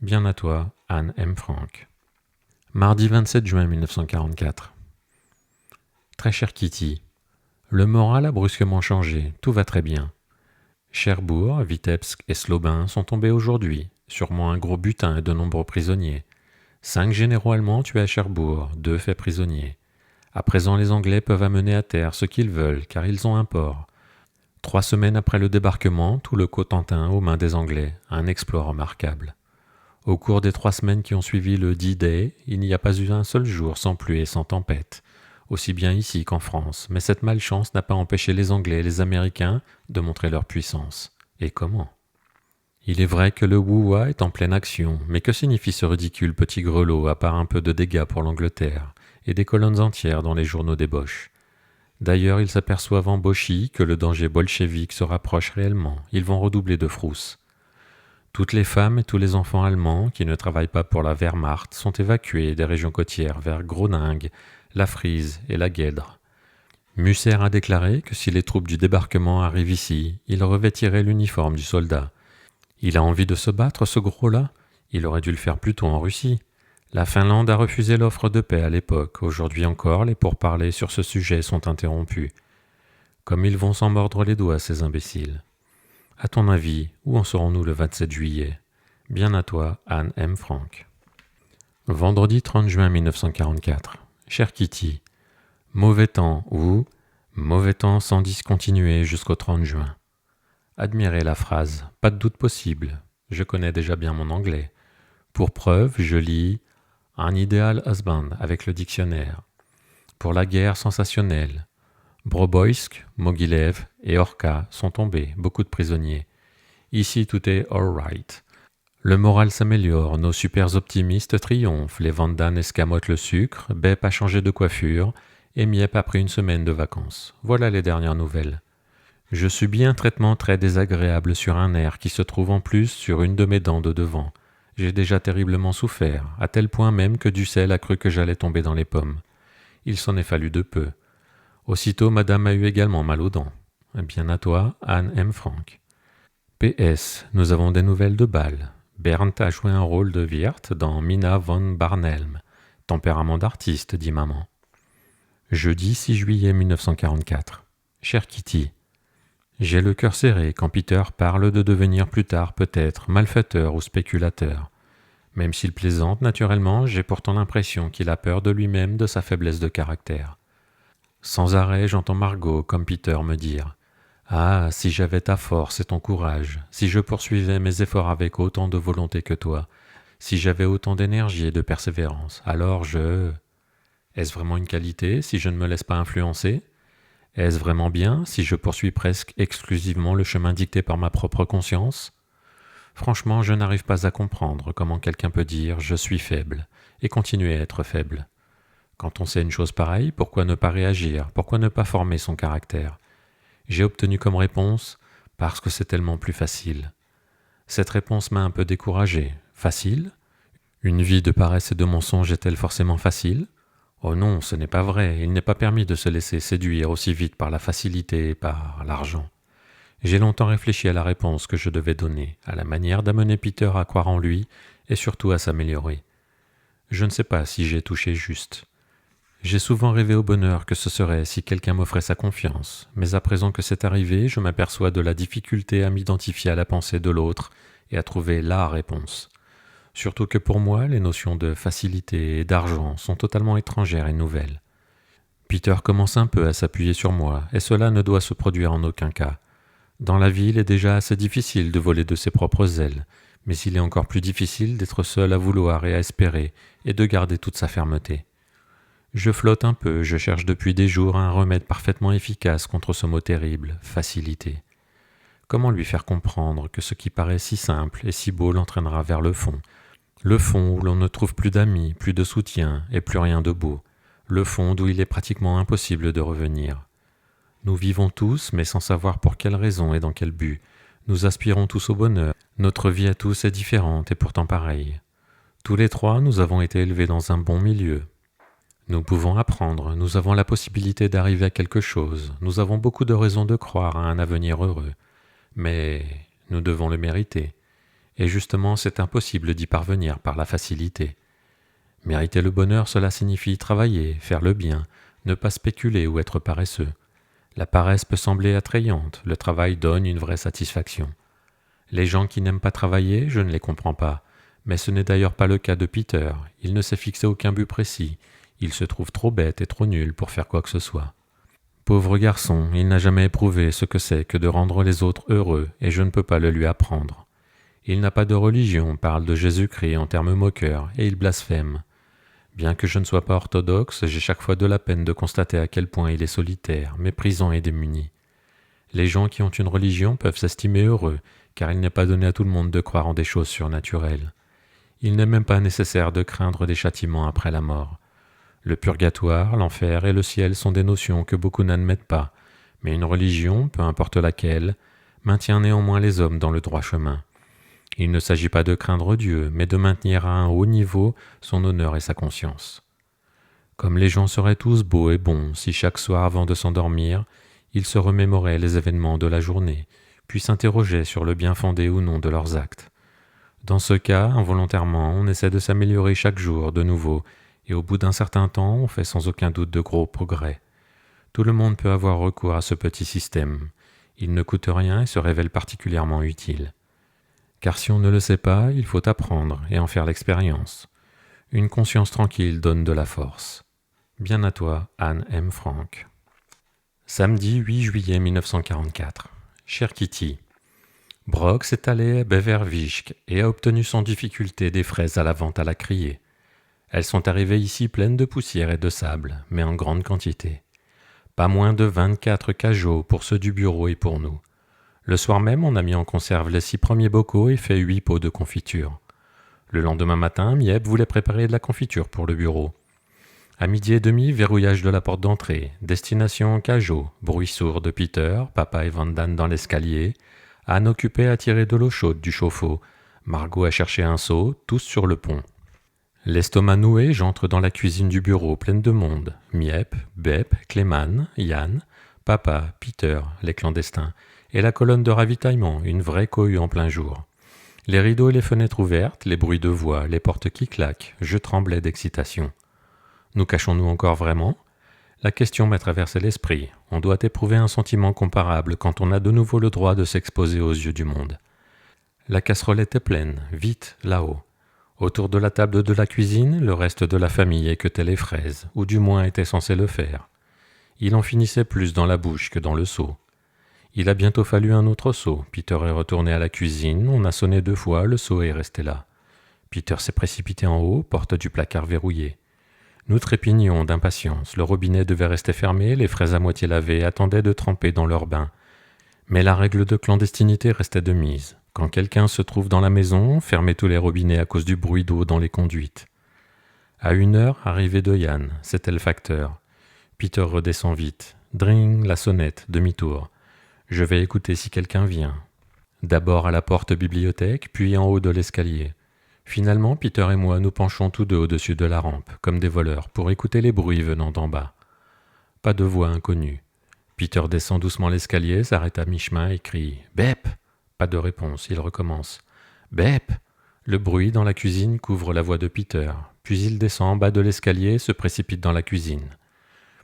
Bien à toi, Anne M. Frank. Mardi 27 juin 1944. Très cher Kitty, le moral a brusquement changé, tout va très bien. Cherbourg, Vitebsk et Slobin sont tombés aujourd'hui, sûrement un gros butin et de nombreux prisonniers. 5 généraux allemands tués à Cherbourg, 2 faits prisonniers. À présent, les Anglais peuvent amener à terre ce qu'ils veulent, car ils ont un port. 3 semaines après le débarquement, tout le Cotentin aux mains des Anglais, un exploit remarquable. Au cours des 3 semaines qui ont suivi le D-Day, il n'y a pas eu un seul jour sans pluie et sans tempête, aussi bien ici qu'en France, mais cette malchance n'a pas empêché les Anglais et les Américains de montrer leur puissance. Et comment ? Il est vrai que le Wouwa est en pleine action, mais que signifie ce ridicule petit grelot à part un peu de dégâts pour l'Angleterre et des colonnes entières dans les journaux des Boches ? D'ailleurs, ils s'aperçoivent en Bochie que le danger bolchevique se rapproche réellement. Ils vont redoubler de frousse. Toutes les femmes et tous les enfants allemands qui ne travaillent pas pour la Wehrmacht sont évacués des régions côtières vers Groningue, la Frise et la Guèdre. Musser a déclaré que si les troupes du débarquement arrivent ici, il revêtirait l'uniforme du soldat. Il a envie de se battre, ce gros-là ? Il aurait dû le faire plus tôt en Russie. La Finlande a refusé l'offre de paix à l'époque. Aujourd'hui encore, les pourparlers sur ce sujet sont interrompus. Comme ils vont s'en mordre les doigts, ces imbéciles. À ton avis, où en serons-nous le 27 juillet ? Bien à toi, Anne M. Frank. Vendredi 30 juin 1944. Cher Kitty, mauvais temps ou mauvais temps sans discontinuer jusqu'au 30 juin. Admirez la phrase, pas de doute possible. Je connais déjà bien mon anglais. Pour preuve, je lis un idéal husband avec le dictionnaire. Pour la guerre sensationnelle. Broboïsk, Mogilev et Orca sont tombés, beaucoup de prisonniers. Ici, tout est all right. Le moral s'améliore, nos super optimistes triomphent, les Vandanes escamotent le sucre, Bep a changé de coiffure, et Miep a pris une semaine de vacances. Voilà les dernières nouvelles. Je subis un traitement très désagréable sur un nerf qui se trouve en plus sur une de mes dents de devant. J'ai déjà terriblement souffert, à tel point même que Dussel a cru que j'allais tomber dans les pommes. Il s'en est fallu de peu. Aussitôt, madame a eu également mal aux dents. Bien à toi, Anne M. Frank. PS, nous avons des nouvelles de Bâle. Bernd a joué un rôle de Wirth dans Mina von Barnhelm. Tempérament d'artiste, dit maman. Jeudi 6 juillet 1944. Cher Kitty, j'ai le cœur serré quand Peter parle de devenir plus tard peut-être malfaiteur ou spéculateur. Même s'il plaisante naturellement, j'ai pourtant l'impression qu'il a peur de lui-même, de sa faiblesse de caractère. Sans arrêt, j'entends Margot, comme Peter, me dire « Ah, si j'avais ta force et ton courage, si je poursuivais mes efforts avec autant de volonté que toi, si j'avais autant d'énergie et de persévérance, alors je... » Est-ce vraiment une qualité si je ne me laisse pas influencer ? Est-ce vraiment bien si je poursuis presque exclusivement le chemin dicté par ma propre conscience ? Franchement, je n'arrive pas à comprendre comment quelqu'un peut dire « je suis faible » et continuer à être faible. Quand on sait une chose pareille, pourquoi ne pas réagir ? Pourquoi ne pas former son caractère ? J'ai obtenu comme réponse « parce que c'est tellement plus facile ». Cette réponse m'a un peu découragé. Facile ? Une vie de paresse et de mensonge est-elle forcément facile ? Oh non, ce n'est pas vrai. Il n'est pas permis de se laisser séduire aussi vite par la facilité et par l'argent. J'ai longtemps réfléchi à la réponse que je devais donner, à la manière d'amener Peter à croire en lui et surtout à s'améliorer. Je ne sais pas si j'ai touché juste. J'ai souvent rêvé au bonheur que ce serait si quelqu'un m'offrait sa confiance, mais à présent que c'est arrivé, je m'aperçois de la difficulté à m'identifier à la pensée de l'autre et à trouver la réponse. Surtout que pour moi, les notions de facilité et d'argent sont totalement étrangères et nouvelles. Peter commence un peu à s'appuyer sur moi, et cela ne doit se produire en aucun cas. Dans la vie, il est déjà assez difficile de voler de ses propres ailes, mais il est encore plus difficile d'être seul à vouloir et à espérer, et de garder toute sa fermeté. Je flotte un peu, je cherche depuis des jours un remède parfaitement efficace contre ce mot terrible, facilité. Comment lui faire comprendre que ce qui paraît si simple et si beau l'entraînera vers le fond où l'on ne trouve plus d'amis, plus de soutien et plus rien de beau. le fond d'où il est pratiquement impossible de revenir. Nous vivons tous, mais sans savoir pour quelle raison et dans quel but. Nous aspirons tous au bonheur. Notre vie à tous est différente et pourtant pareille. Tous les trois, nous avons été élevés dans un bon milieu. Nous pouvons apprendre, nous avons la possibilité d'arriver à quelque chose, nous avons beaucoup de raisons de croire à un avenir heureux. Mais nous devons le mériter. Et justement, c'est impossible d'y parvenir par la facilité. Mériter le bonheur, cela signifie travailler, faire le bien, ne pas spéculer ou être paresseux. La paresse peut sembler attrayante, le travail donne une vraie satisfaction. Les gens qui n'aiment pas travailler, je ne les comprends pas, mais ce n'est d'ailleurs pas le cas de Peter, il ne s'est fixé aucun but précis, il se trouve trop bête et trop nul pour faire quoi que ce soit. Pauvre garçon, il n'a jamais éprouvé ce que c'est que de rendre les autres heureux, et je ne peux pas le lui apprendre. Il n'a pas de religion, parle de Jésus-Christ en termes moqueurs, et il blasphème. Bien que je ne sois pas orthodoxe, j'ai chaque fois de la peine de constater à quel point il est solitaire, méprisant et démuni. Les gens qui ont une religion peuvent s'estimer heureux, car il n'est pas donné à tout le monde de croire en des choses surnaturelles. Il n'est même pas nécessaire de craindre des châtiments après la mort. Le purgatoire, l'enfer et le ciel sont des notions que beaucoup n'admettent pas, mais une religion, peu importe laquelle, maintient néanmoins les hommes dans le droit chemin. Il ne s'agit pas de craindre Dieu, mais de maintenir à un haut niveau son honneur et sa conscience. Comme les gens seraient tous beaux et bons si chaque soir avant de s'endormir, ils se remémoraient les événements de la journée, puis s'interrogeaient sur le bien fondé ou non de leurs actes. Dans ce cas, involontairement, on essaie de s'améliorer chaque jour de nouveau, et au bout d'un certain temps, on fait sans aucun doute de gros progrès. Tout le monde peut avoir recours à ce petit système. Il ne coûte rien et se révèle particulièrement utile. Car si on ne le sait pas, il faut apprendre et en faire l'expérience. Une conscience tranquille donne de la force. Bien à toi, Anne M. Frank. Samedi 8 juillet 1944. Cher Kitty, Brox est allé à Beverwijck et a obtenu sans difficulté des fraises à la vente à la criée. Elles sont arrivées ici pleines de poussière et de sable, mais en grande quantité. Pas moins de 24 cajots pour ceux du bureau et pour nous. Le soir même, on a mis en conserve les 6 premiers bocaux et fait 8 pots de confiture. Le lendemain matin, Miep voulait préparer de la confiture pour le bureau. À 12h30, verrouillage de la porte d'entrée, destination Cajot, bruit sourd de Peter, papa et Van Damme dans l'escalier, Anne occupée à tirer de l'eau chaude du chauffe-eau, Margot à chercher un seau, tous sur le pont. L'estomac noué, j'entre dans la cuisine du bureau pleine de monde, Miep, Bep, Cléman, Yann, papa, Peter, les clandestins, et la colonne de ravitaillement, une vraie cohue en plein jour. Les rideaux et les fenêtres ouvertes, les bruits de voix, les portes qui claquent, je tremblais d'excitation. Nous cachons-nous encore vraiment ? La question m'a traversé l'esprit. On doit éprouver un sentiment comparable quand on a de nouveau le droit de s'exposer aux yeux du monde. La casserole était pleine, vite, là-haut. Autour de la table de la cuisine, le reste de la famille équeutait les fraises, ou du moins était censé le faire. Il en finissait plus dans la bouche que dans le seau. Il a bientôt fallu un autre seau. Peter est retourné à la cuisine, on a sonné 2 fois, le seau est resté là. Peter s'est précipité en haut, porte du placard verrouillée. Nous trépignions d'impatience, le robinet devait rester fermé, les fraises à moitié lavées attendaient de tremper dans leur bain. Mais la règle de clandestinité restait de mise. Quand quelqu'un se trouve dans la maison, fermez tous les robinets à cause du bruit d'eau dans les conduites. À 1h, arrivée de Yann, c'était le facteur. Peter redescend vite. Dring, la sonnette, demi-tour. Je vais écouter si quelqu'un vient. D'abord à la porte bibliothèque, puis en haut de l'escalier. Finalement, Peter et moi nous penchons tous deux au-dessus de la rampe, comme des voleurs, pour écouter les bruits venant d'en bas. Pas de voix inconnue. Peter descend doucement l'escalier, s'arrête à mi-chemin et crie « Bep !» Pas de réponse, il recommence « Bep !» Le bruit dans la cuisine couvre la voix de Peter, puis il descend en bas de l'escalier et se précipite dans la cuisine.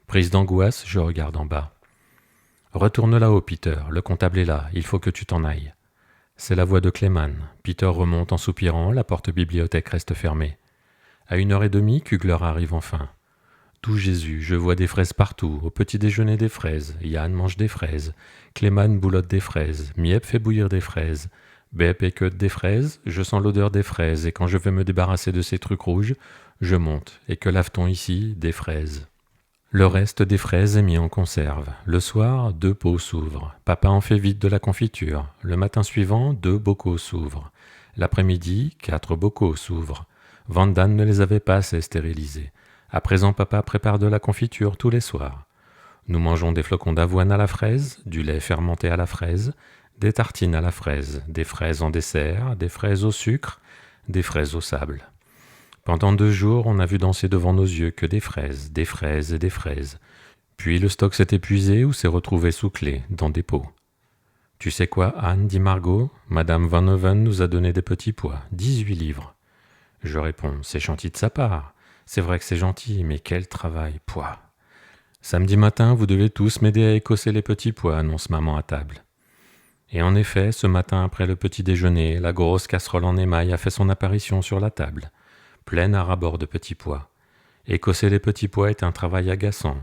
Prise d'angoisse, je regarde en bas. « Retourne là-haut, Peter, le comptable est là, il faut que tu t'en ailles. » C'est la voix de Cléman. Peter remonte en soupirant, la porte bibliothèque reste fermée. À 1h30, Kugler arrive enfin. Tout Jésus, je vois des fraises partout, au petit déjeuner des fraises, Yann mange des fraises, Cléman boulotte des fraises, Miep fait bouillir des fraises, Bep équeute des fraises, je sens l'odeur des fraises, et quand je veux me débarrasser de ces trucs rouges, je monte, et que lave-t-on ici ? Des fraises. Le reste des fraises est mis en conserve. Le soir, 2 pots s'ouvrent. Papa en fait vite de la confiture. Le matin suivant, 2 bocaux s'ouvrent. L'après-midi, 4 bocaux s'ouvrent. Van Damme ne les avait pas assez stérilisés. À présent, papa prépare de la confiture tous les soirs. Nous mangeons des flocons d'avoine à la fraise, du lait fermenté à la fraise, des tartines à la fraise, des fraises en dessert, des fraises au sucre, des fraises au sable. Pendant 2 jours, on n'a vu danser devant nos yeux que des fraises et des fraises. Puis le stock s'est épuisé ou s'est retrouvé sous clé, dans des pots. Tu sais quoi, Anne, dit Margot, Madame Van Hoven nous a donné des petits pois, 18 livres. Je réponds, c'est gentil de sa part. C'est vrai que c'est gentil, mais quel travail, pois. Samedi matin, vous devez tous m'aider à écosser les petits pois, annonce maman à table. Et en effet, ce matin après le petit déjeuner, la grosse casserole en émail a fait son apparition sur la table, pleine à ras-bord de petits pois. Écosser les petits pois est un travail agaçant.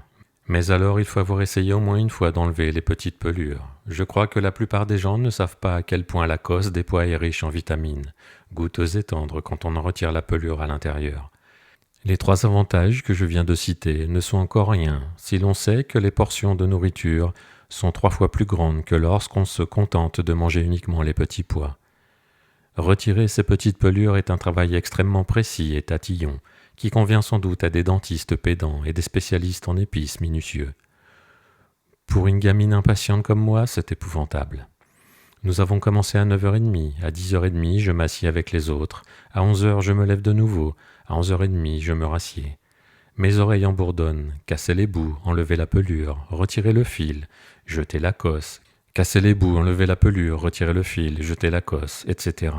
Mais alors il faut avoir essayé au moins une fois d'enlever les petites pelures. Je crois que la plupart des gens ne savent pas à quel point la cosse des pois est riche en vitamines, goûteuse et tendre quand on en retire la pelure à l'intérieur. Les 3 avantages que je viens de citer ne sont encore rien si l'on sait que les portions de nourriture sont 3 fois plus grandes que lorsqu'on se contente de manger uniquement les petits pois. Retirer ces petites pelures est un travail extrêmement précis et tatillon, qui convient sans doute à des dentistes pédants et des spécialistes en épices minutieux. Pour une gamine impatiente comme moi, c'est épouvantable. Nous avons commencé à 9h30, à 10h30 je m'assieds avec les autres, à 11h je me lève de nouveau, à 11h30 je me rassieds. Mes oreilles en bourdonnent, casser les bouts, enlever la pelure, retirer le fil, jeter la cosse, casser les bouts, enlever la pelure, retirer le fil, jeter la cosse, etc.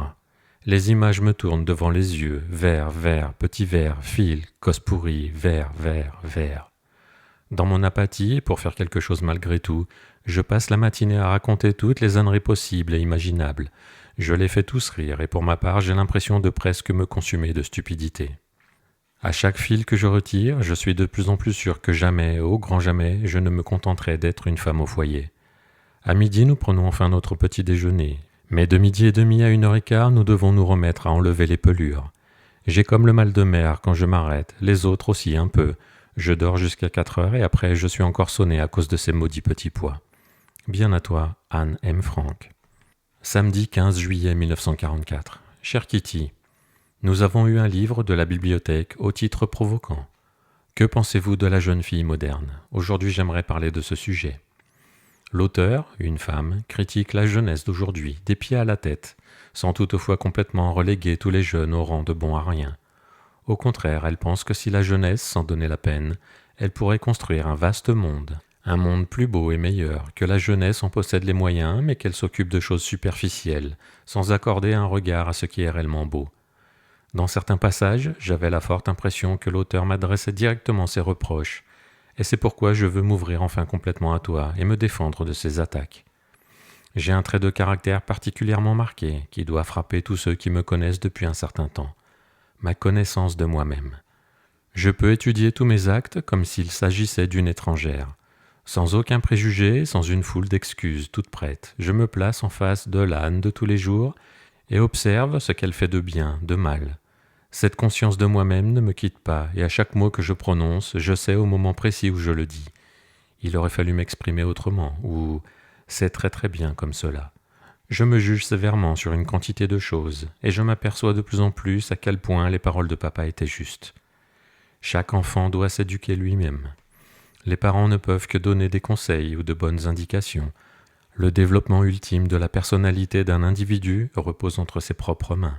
Les images me tournent devant les yeux, verre, petit verre, fil, cosse pourrie, verre. Dans mon apathie, et pour faire quelque chose malgré tout, je passe la matinée à raconter toutes les âneries possibles et imaginables. Je les fais tous rire, et pour ma part, j'ai l'impression de presque me consumer de stupidité. À chaque fil que je retire, je suis de plus en plus sûr que jamais, au grand jamais, je ne me contenterai d'être une femme au foyer. À midi, nous prenons enfin notre petit déjeuner. Mais de 12h30 à 1h15, nous devons nous remettre à enlever les pelures. J'ai comme le mal de mer quand je m'arrête, les autres aussi un peu. Je dors jusqu'à 4h et après je suis encore sonné à cause de ces maudits petits pois. Bien à toi, Anne M. Frank. Samedi 15 juillet 1944. Cher Kitty, nous avons eu un livre de la bibliothèque au titre provoquant. Que pensez-vous de la jeune fille moderne? Aujourd'hui j'aimerais parler de ce sujet. L'auteur, une femme, critique la jeunesse d'aujourd'hui, des pieds à la tête, sans toutefois complètement reléguer tous les jeunes au rang de bons à rien. Au contraire, elle pense que si la jeunesse s'en donnait la peine, elle pourrait construire un vaste monde, un monde plus beau et meilleur, que la jeunesse en possède les moyens, mais qu'elle s'occupe de choses superficielles, sans accorder un regard à ce qui est réellement beau. Dans certains passages, j'avais la forte impression que l'auteur m'adressait directement ses reproches, et c'est pourquoi je veux m'ouvrir enfin complètement à toi et me défendre de ces attaques. J'ai un trait de caractère particulièrement marqué qui doit frapper tous ceux qui me connaissent depuis un certain temps, ma connaissance de moi-même. Je peux étudier tous mes actes comme s'il s'agissait d'une étrangère. Sans aucun préjugé, sans une foule d'excuses toutes prêtes, je me place en face de l'âne de tous les jours et observe ce qu'elle fait de bien, de mal. Cette conscience de moi-même ne me quitte pas, et à chaque mot que je prononce, je sais au moment précis où je le dis. Il aurait fallu m'exprimer autrement, ou c'est très très bien comme cela. Je me juge sévèrement sur une quantité de choses, et je m'aperçois de plus en plus à quel point les paroles de papa étaient justes. Chaque enfant doit s'éduquer lui-même. Les parents ne peuvent que donner des conseils ou de bonnes indications. Le développement ultime de la personnalité d'un individu repose entre ses propres mains.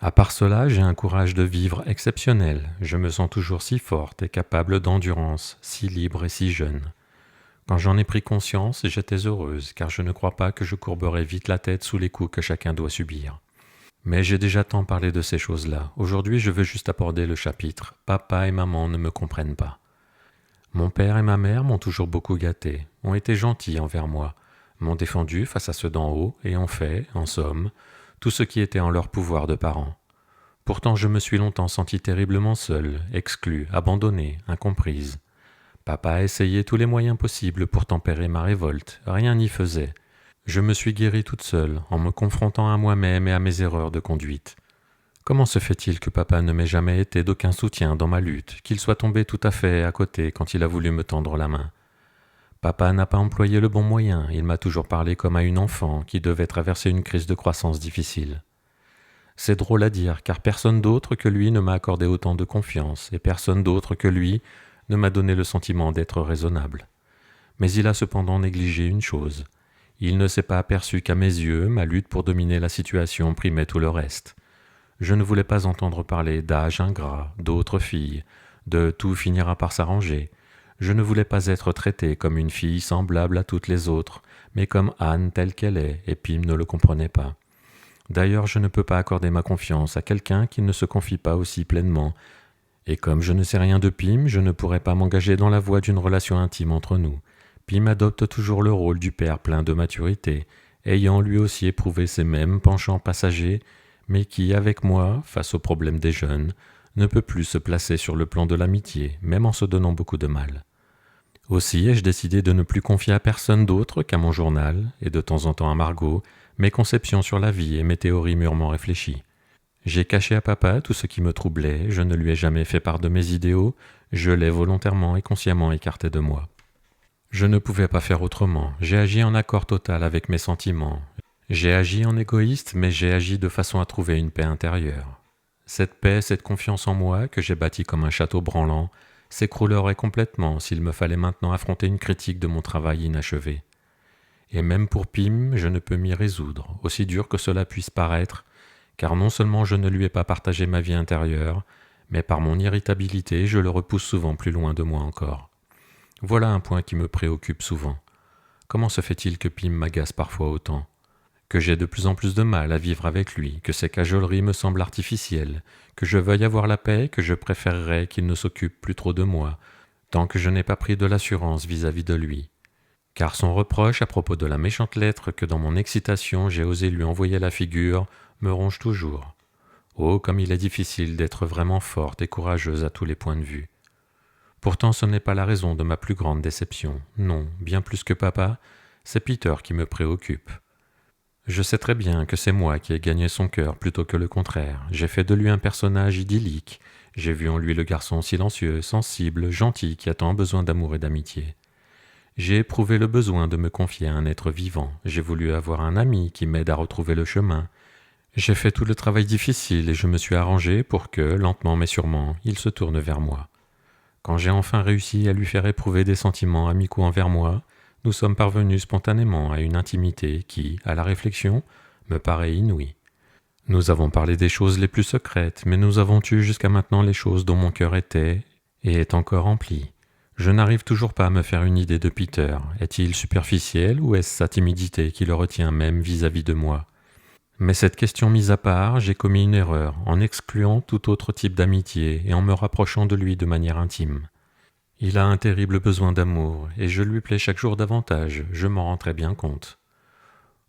À part cela, j'ai un courage de vivre exceptionnel. Je me sens toujours si forte et capable d'endurance, si libre et si jeune. Quand j'en ai pris conscience, j'étais heureuse, car je ne crois pas que je courberai vite la tête sous les coups que chacun doit subir. Mais j'ai déjà tant parlé de ces choses-là. Aujourd'hui, je veux juste aborder le chapitre « Papa et maman ne me comprennent pas ». Mon père et ma mère m'ont toujours beaucoup gâté, ont été gentils envers moi, m'ont défendu face à ceux d'en haut et ont fait, en somme, tout ce qui était en leur pouvoir de parents. Pourtant, je me suis longtemps sentie terriblement seule, exclue, abandonnée, incomprise. Papa a essayé tous les moyens possibles pour tempérer ma révolte, rien n'y faisait. Je me suis guérie toute seule, en me confrontant à moi-même et à mes erreurs de conduite. Comment se fait-il que papa ne m'ait jamais été d'aucun soutien dans ma lutte, qu'il soit tombé tout à fait à côté quand il a voulu me tendre la main? Papa n'a pas employé le bon moyen, il m'a toujours parlé comme à une enfant qui devait traverser une crise de croissance difficile. C'est drôle à dire, car personne d'autre que lui ne m'a accordé autant de confiance, et personne d'autre que lui ne m'a donné le sentiment d'être raisonnable. Mais il a cependant négligé une chose. Il ne s'est pas aperçu qu'à mes yeux, ma lutte pour dominer la situation primait tout le reste. Je ne voulais pas entendre parler d'âge ingrat, d'autres filles, de tout finira par s'arranger. Je ne voulais pas être traité comme une fille semblable à toutes les autres, mais comme Anne telle qu'elle est, et Pim ne le comprenait pas. D'ailleurs, je ne peux pas accorder ma confiance à quelqu'un qui ne se confie pas aussi pleinement, et comme je ne sais rien de Pim, je ne pourrais pas m'engager dans la voie d'une relation intime entre nous. Pim adopte toujours le rôle du père plein de maturité, ayant lui aussi éprouvé ces mêmes penchants passagers, mais qui, avec moi, face aux problèmes des jeunes, ne peut plus se placer sur le plan de l'amitié, même en se donnant beaucoup de mal. Aussi ai-je décidé de ne plus confier à personne d'autre qu'à mon journal, et de temps en temps à Margot, mes conceptions sur la vie et mes théories mûrement réfléchies. J'ai caché à papa tout ce qui me troublait, je ne lui ai jamais fait part de mes idéaux, je l'ai volontairement et consciemment écarté de moi. Je ne pouvais pas faire autrement, j'ai agi en accord total avec mes sentiments. J'ai agi en égoïste, mais j'ai agi de façon à trouver une paix intérieure. Cette paix, cette confiance en moi, que j'ai bâtie comme un château branlant, s'écroulerait complètement s'il me fallait maintenant affronter une critique de mon travail inachevé. Et même pour Pim, je ne peux m'y résoudre, aussi dur que cela puisse paraître, car non seulement je ne lui ai pas partagé ma vie intérieure, mais par mon irritabilité, je le repousse souvent plus loin de moi encore. Voilà un point qui me préoccupe souvent. Comment se fait-il que Pim m'agace parfois autant ? Que j'ai de plus en plus de mal à vivre avec lui, que ses cajoleries me semblent artificielles, que je veuille avoir la paix, que je préférerais qu'il ne s'occupe plus trop de moi, tant que je n'ai pas pris de l'assurance vis-à-vis de lui. Car son reproche à propos de la méchante lettre que dans mon excitation j'ai osé lui envoyer à la figure me ronge toujours. Oh, comme il est difficile d'être vraiment forte et courageuse à tous les points de vue. Pourtant ce n'est pas la raison de ma plus grande déception. Non, bien plus que papa, c'est Peter qui me préoccupe. Je sais très bien que c'est moi qui ai gagné son cœur plutôt que le contraire. J'ai fait de lui un personnage idyllique. J'ai vu en lui le garçon silencieux, sensible, gentil qui a tant besoin d'amour et d'amitié. J'ai éprouvé le besoin de me confier à un être vivant. J'ai voulu avoir un ami qui m'aide à retrouver le chemin. J'ai fait tout le travail difficile et je me suis arrangé pour que, lentement mais sûrement, il se tourne vers moi. Quand j'ai enfin réussi à lui faire éprouver des sentiments amicaux envers moi, nous sommes parvenus spontanément à une intimité qui, à la réflexion, me paraît inouïe. Nous avons parlé des choses les plus secrètes, mais nous avons eu jusqu'à maintenant les choses dont mon cœur était et est encore rempli. Je n'arrive toujours pas à me faire une idée de Peter. Est-il superficiel ou est-ce sa timidité qui le retient même vis-à-vis de moi ? Mais cette question mise à part, j'ai commis une erreur en excluant tout autre type d'amitié et en me rapprochant de lui de manière intime. Il a un terrible besoin d'amour et je lui plais chaque jour davantage, je m'en rends très bien compte.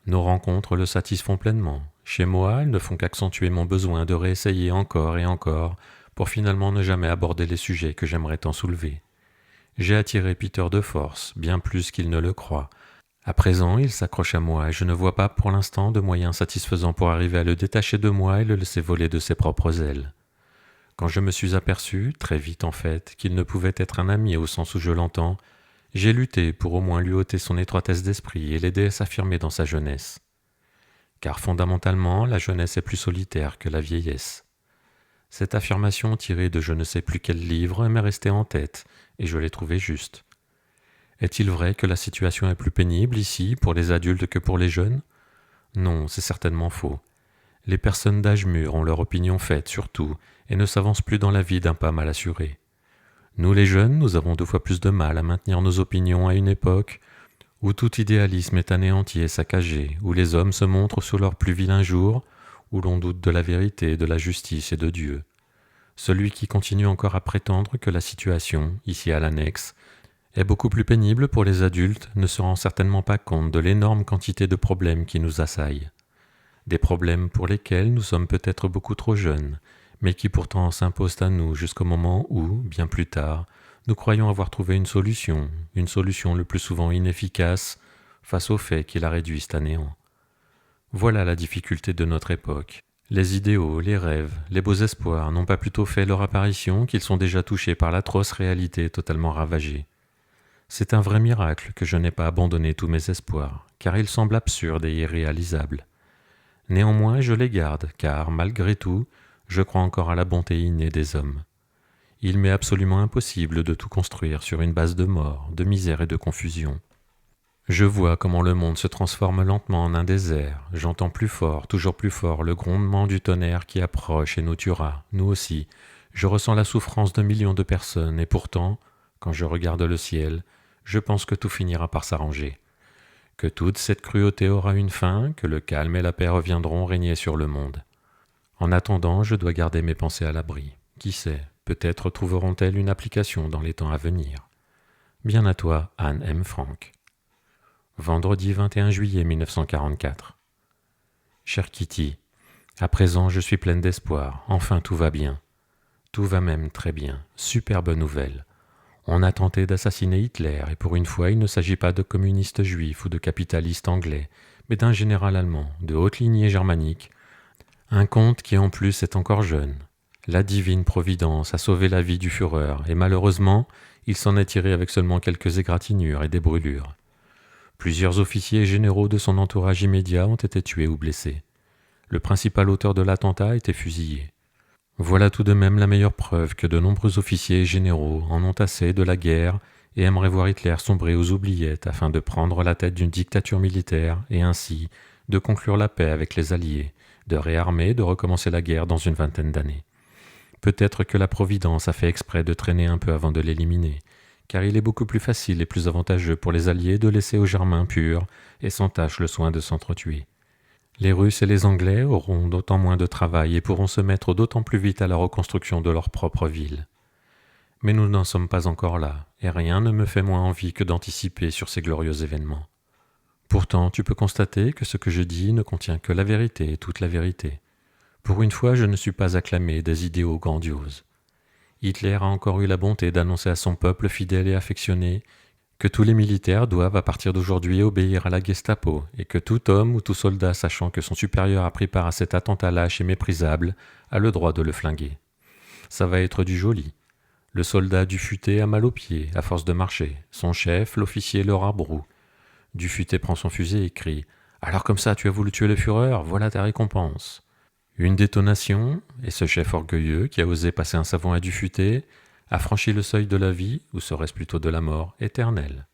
Nos rencontres le satisfont pleinement. Chez moi, elles ne font qu'accentuer mon besoin de réessayer encore et encore pour finalement ne jamais aborder les sujets que j'aimerais tant soulever. J'ai attiré Peter de force, bien plus qu'il ne le croit. À présent, il s'accroche à moi et je ne vois pas pour l'instant de moyens satisfaisants pour arriver à le détacher de moi et le laisser voler de ses propres ailes. Quand je me suis aperçu, très vite en fait, qu'il ne pouvait être un ami au sens où je l'entends, j'ai lutté pour au moins lui ôter son étroitesse d'esprit et l'aider à s'affirmer dans sa jeunesse. Car fondamentalement, la jeunesse est plus solitaire que la vieillesse. Cette affirmation tirée de je ne sais plus quel livre m'est restée en tête et je l'ai trouvée juste. Est-il vrai que la situation est plus pénible ici pour les adultes que pour les jeunes ? Non, c'est certainement faux. Les personnes d'âge mûr ont leur opinion faite surtout et ne s'avancent plus dans la vie d'un pas mal assuré. Nous les jeunes, nous avons 2 fois plus de mal à maintenir nos opinions à une époque où tout idéalisme est anéanti et saccagé, où les hommes se montrent sous leur plus vilain jour, où l'on doute de la vérité, de la justice et de Dieu. Celui qui continue encore à prétendre que la situation, ici à l'annexe, est beaucoup plus pénible pour les adultes ne se rend certainement pas compte de l'énorme quantité de problèmes qui nous assaillent. Des problèmes pour lesquels nous sommes peut-être beaucoup trop jeunes, mais qui pourtant s'imposent à nous jusqu'au moment où, bien plus tard, nous croyons avoir trouvé une solution le plus souvent inefficace, face au fait qui la réduisent à néant. Voilà la difficulté de notre époque. Les idéaux, les rêves, les beaux espoirs n'ont pas plutôt fait leur apparition qu'ils sont déjà touchés par l'atroce réalité totalement ravagée. C'est un vrai miracle que je n'ai pas abandonné tous mes espoirs, car ils semblent absurdes et irréalisables. Néanmoins, je les garde, car, malgré tout, je crois encore à la bonté innée des hommes. Il m'est absolument impossible de tout construire sur une base de mort, de misère et de confusion. Je vois comment le monde se transforme lentement en un désert. J'entends plus fort, toujours plus fort, le grondement du tonnerre qui approche et nous tuera, nous aussi. Je ressens la souffrance de millions de personnes, et pourtant, quand je regarde le ciel, je pense que tout finira par s'arranger. Que toute cette cruauté aura une fin, que le calme et la paix reviendront régner sur le monde. En attendant, je dois garder mes pensées à l'abri. Qui sait, peut-être trouveront-elles une application dans les temps à venir. Bien à toi, Anne M. Frank. Vendredi 21 juillet 1944. Cher Kitty, à présent je suis pleine d'espoir, enfin tout va bien. Tout va même très bien, superbe nouvelle. On a tenté d'assassiner Hitler, et pour une fois il ne s'agit pas de communistes juifs ou de capitalistes anglais, mais d'un général allemand, de haute lignée germanique, un comte qui en plus est encore jeune. La divine providence a sauvé la vie du Führer, et malheureusement, il s'en est tiré avec seulement quelques égratignures et des brûlures. Plusieurs officiers généraux de son entourage immédiat ont été tués ou blessés. Le principal auteur de l'attentat a été fusillé. Voilà tout de même la meilleure preuve que de nombreux officiers et généraux en ont assez de la guerre et aimeraient voir Hitler sombrer aux oubliettes afin de prendre la tête d'une dictature militaire et ainsi de conclure la paix avec les Alliés, de réarmer, de recommencer la guerre dans une vingtaine d'années. Peut-être que la Providence a fait exprès de traîner un peu avant de l'éliminer, car il est beaucoup plus facile et plus avantageux pour les Alliés de laisser aux Germains purs et sans tâche le soin de s'entretuer. Les Russes et les Anglais auront d'autant moins de travail et pourront se mettre d'autant plus vite à la reconstruction de leur propre ville. Mais nous n'en sommes pas encore là, et rien ne me fait moins envie que d'anticiper sur ces glorieux événements. Pourtant, tu peux constater que ce que je dis ne contient que la vérité et toute la vérité. Pour une fois, je ne suis pas acclamé des idéaux grandioses. Hitler a encore eu la bonté d'annoncer à son peuple fidèle et affectionné que tous les militaires doivent à partir d'aujourd'hui obéir à la Gestapo et que tout homme ou tout soldat sachant que son supérieur a pris part à cet attentat lâche et méprisable a le droit de le flinguer. Ça va être du joli. Le soldat Dufutté a mal aux pieds, à force de marcher. Son chef, l'officier, le rabroue. Dufutté prend son fusil et crie « Alors comme ça, tu as voulu tuer le Führer, voilà ta récompense !» Une détonation, et ce chef orgueilleux qui a osé passer un savon à Dufutté a franchi le seuil de la vie, ou serait-ce plutôt de la mort, éternelle.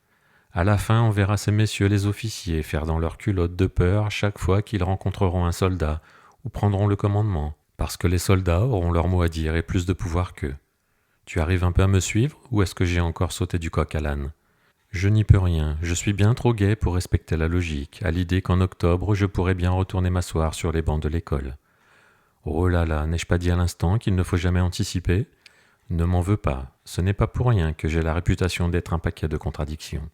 À la fin, on verra ces messieurs les officiers faire dans leurs culottes de peur chaque fois qu'ils rencontreront un soldat ou prendront le commandement, parce que les soldats auront leur mot à dire et plus de pouvoir qu'eux. Tu arrives un peu à me suivre, ou est-ce que j'ai encore sauté du coq à l'âne ? Je n'y peux rien, je suis bien trop gai pour respecter la logique, à l'idée qu'en octobre je pourrais bien retourner m'asseoir sur les bancs de l'école. Oh là là, n'ai-je pas dit à l'instant qu'il ne faut jamais anticiper ? Ne m'en veux pas, ce n'est pas pour rien que j'ai la réputation d'être un paquet de contradictions.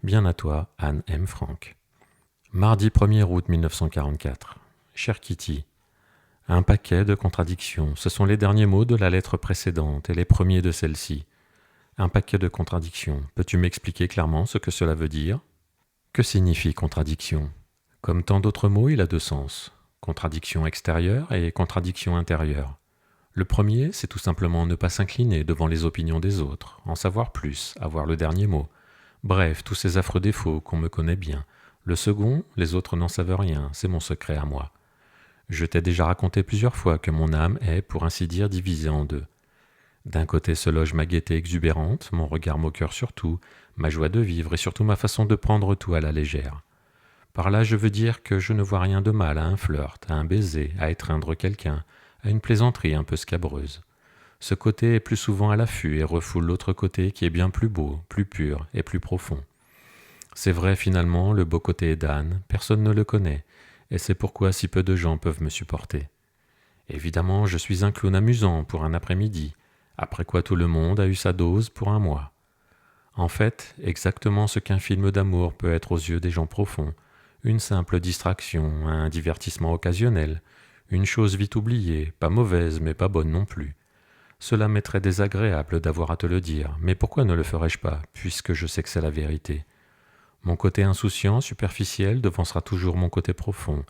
Bien à toi, Anne M. Frank. Mardi 1er août 1944. Cher Kitty, un paquet de contradictions, ce sont les derniers mots de la lettre précédente et les premiers de celle-ci. Un paquet de contradictions, peux-tu m'expliquer clairement ce que cela veut dire ? Que signifie contradiction ? Comme tant d'autres mots, il a deux sens. Contradiction extérieure et contradiction intérieure. Le premier, c'est tout simplement ne pas s'incliner devant les opinions des autres, en savoir plus, avoir le dernier mot. Bref, tous ces affreux défauts qu'on me connaît bien. Le second, les autres n'en savent rien, c'est mon secret à moi. Je t'ai déjà raconté plusieurs fois que mon âme est, pour ainsi dire, divisée en deux. D'un côté se loge ma gaieté exubérante, mon regard moqueur sur tout, ma joie de vivre et surtout ma façon de prendre tout à la légère. Par là, je veux dire que je ne vois rien de mal à un flirt, à un baiser, à étreindre quelqu'un, à une plaisanterie un peu scabreuse. Ce côté est plus souvent à l'affût et refoule l'autre côté qui est bien plus beau, plus pur et plus profond. C'est vrai finalement, le beau côté d'Anne, personne ne le connaît, et c'est pourquoi si peu de gens peuvent me supporter. Évidemment, je suis un clown amusant pour un après-midi, après quoi tout le monde a eu sa dose pour un mois. En fait, exactement ce qu'un film d'amour peut être aux yeux des gens profonds, une simple distraction, un divertissement occasionnel, une chose vite oubliée, pas mauvaise mais pas bonne non plus. Cela m'est très désagréable d'avoir à te le dire, mais pourquoi ne le ferais-je pas, puisque je sais que c'est la vérité ? Mon côté insouciant, superficiel, devancera toujours mon côté profond,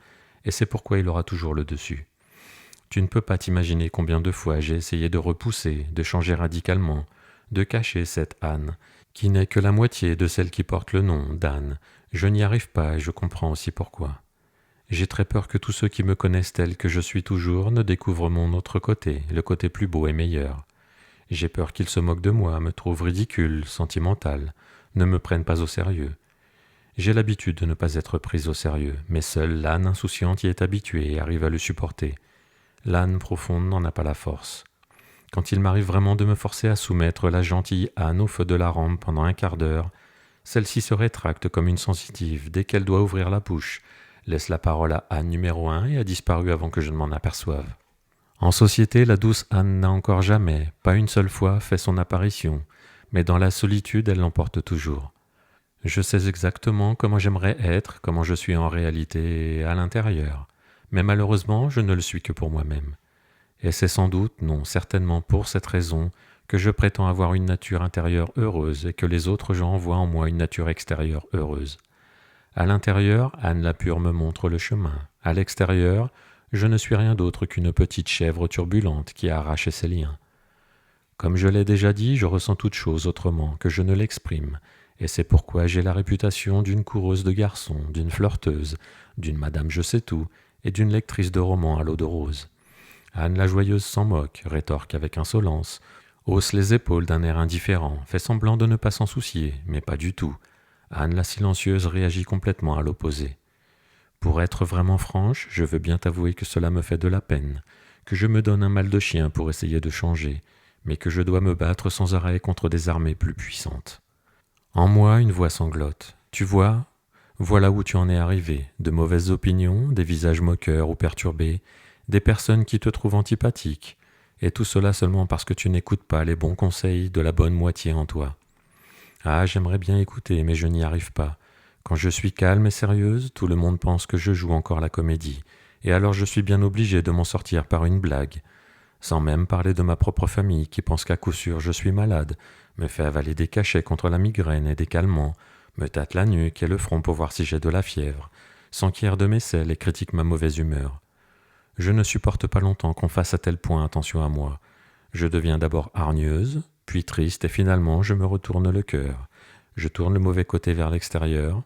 et c'est pourquoi il aura toujours le dessus. Tu ne peux pas t'imaginer combien de fois j'ai essayé de repousser, de changer radicalement, de cacher cette Anne, qui n'est que la moitié de celle qui porte le nom d'Anne. Je n'y arrive pas et je comprends aussi pourquoi. J'ai très peur que tous ceux qui me connaissent tel que je suis toujours ne découvrent mon autre côté, le côté plus beau et meilleur. J'ai peur qu'ils se moquent de moi, me trouvent ridicule, sentimental, ne me prennent pas au sérieux. J'ai l'habitude de ne pas être prise au sérieux, mais seule l'âne insouciante y est habituée et arrive à le supporter. L'âne profonde n'en a pas la force. Quand il m'arrive vraiment de me forcer à soumettre la gentille âne au feu de la rampe pendant un quart d'heure, celle-ci se rétracte comme une sensitive dès qu'elle doit ouvrir la bouche, laisse la parole à âne numéro 1 et a disparu avant que je ne m'en aperçoive. En société, la douce âne n'a encore jamais, pas une seule fois, fait son apparition, mais dans la solitude, elle l'emporte toujours. Je sais exactement comment j'aimerais être, comment je suis en réalité à l'intérieur, mais malheureusement, je ne le suis que pour moi-même. Et c'est sans doute, non certainement pour cette raison, que je prétends avoir une nature intérieure heureuse et que les autres gens voient en moi une nature extérieure heureuse. À l'intérieur, Anne la Pure me montre le chemin. À l'extérieur, je ne suis rien d'autre qu'une petite chèvre turbulente qui a arraché ses liens. Comme je l'ai déjà dit, je ressens toute chose autrement que je ne l'exprime, et c'est pourquoi j'ai la réputation d'une coureuse de garçons, d'une flirteuse, d'une madame je sais tout, et d'une lectrice de romans à l'eau de rose. Anne la Joyeuse s'en moque, rétorque avec insolence, hausse les épaules d'un air indifférent, fait semblant de ne pas s'en soucier, mais pas du tout. Anne la Silencieuse réagit complètement à l'opposé. Pour être vraiment franche, je veux bien t'avouer que cela me fait de la peine, que je me donne un mal de chien pour essayer de changer, mais que je dois me battre sans arrêt contre des armées plus puissantes. En moi, une voix sanglote. Tu vois, voilà où tu en es arrivé, de mauvaises opinions, des visages moqueurs ou perturbés, des personnes qui te trouvent antipathique, et tout cela seulement parce que tu n'écoutes pas les bons conseils de la bonne moitié en toi. Ah, j'aimerais bien écouter, mais je n'y arrive pas. Quand je suis calme et sérieuse, tout le monde pense que je joue encore la comédie, et alors je suis bien obligé de m'en sortir par une blague, sans même parler de ma propre famille qui pense qu'à coup sûr je suis malade, me fait avaler des cachets contre la migraine et des calmants, me tâte la nuque et le front pour voir si j'ai de la fièvre, s'enquiert de mes selles et critique ma mauvaise humeur. Je ne supporte pas longtemps qu'on fasse à tel point attention à moi. Je deviens d'abord hargneuse, puis triste et finalement je me retourne le cœur. Je tourne le mauvais côté vers l'extérieur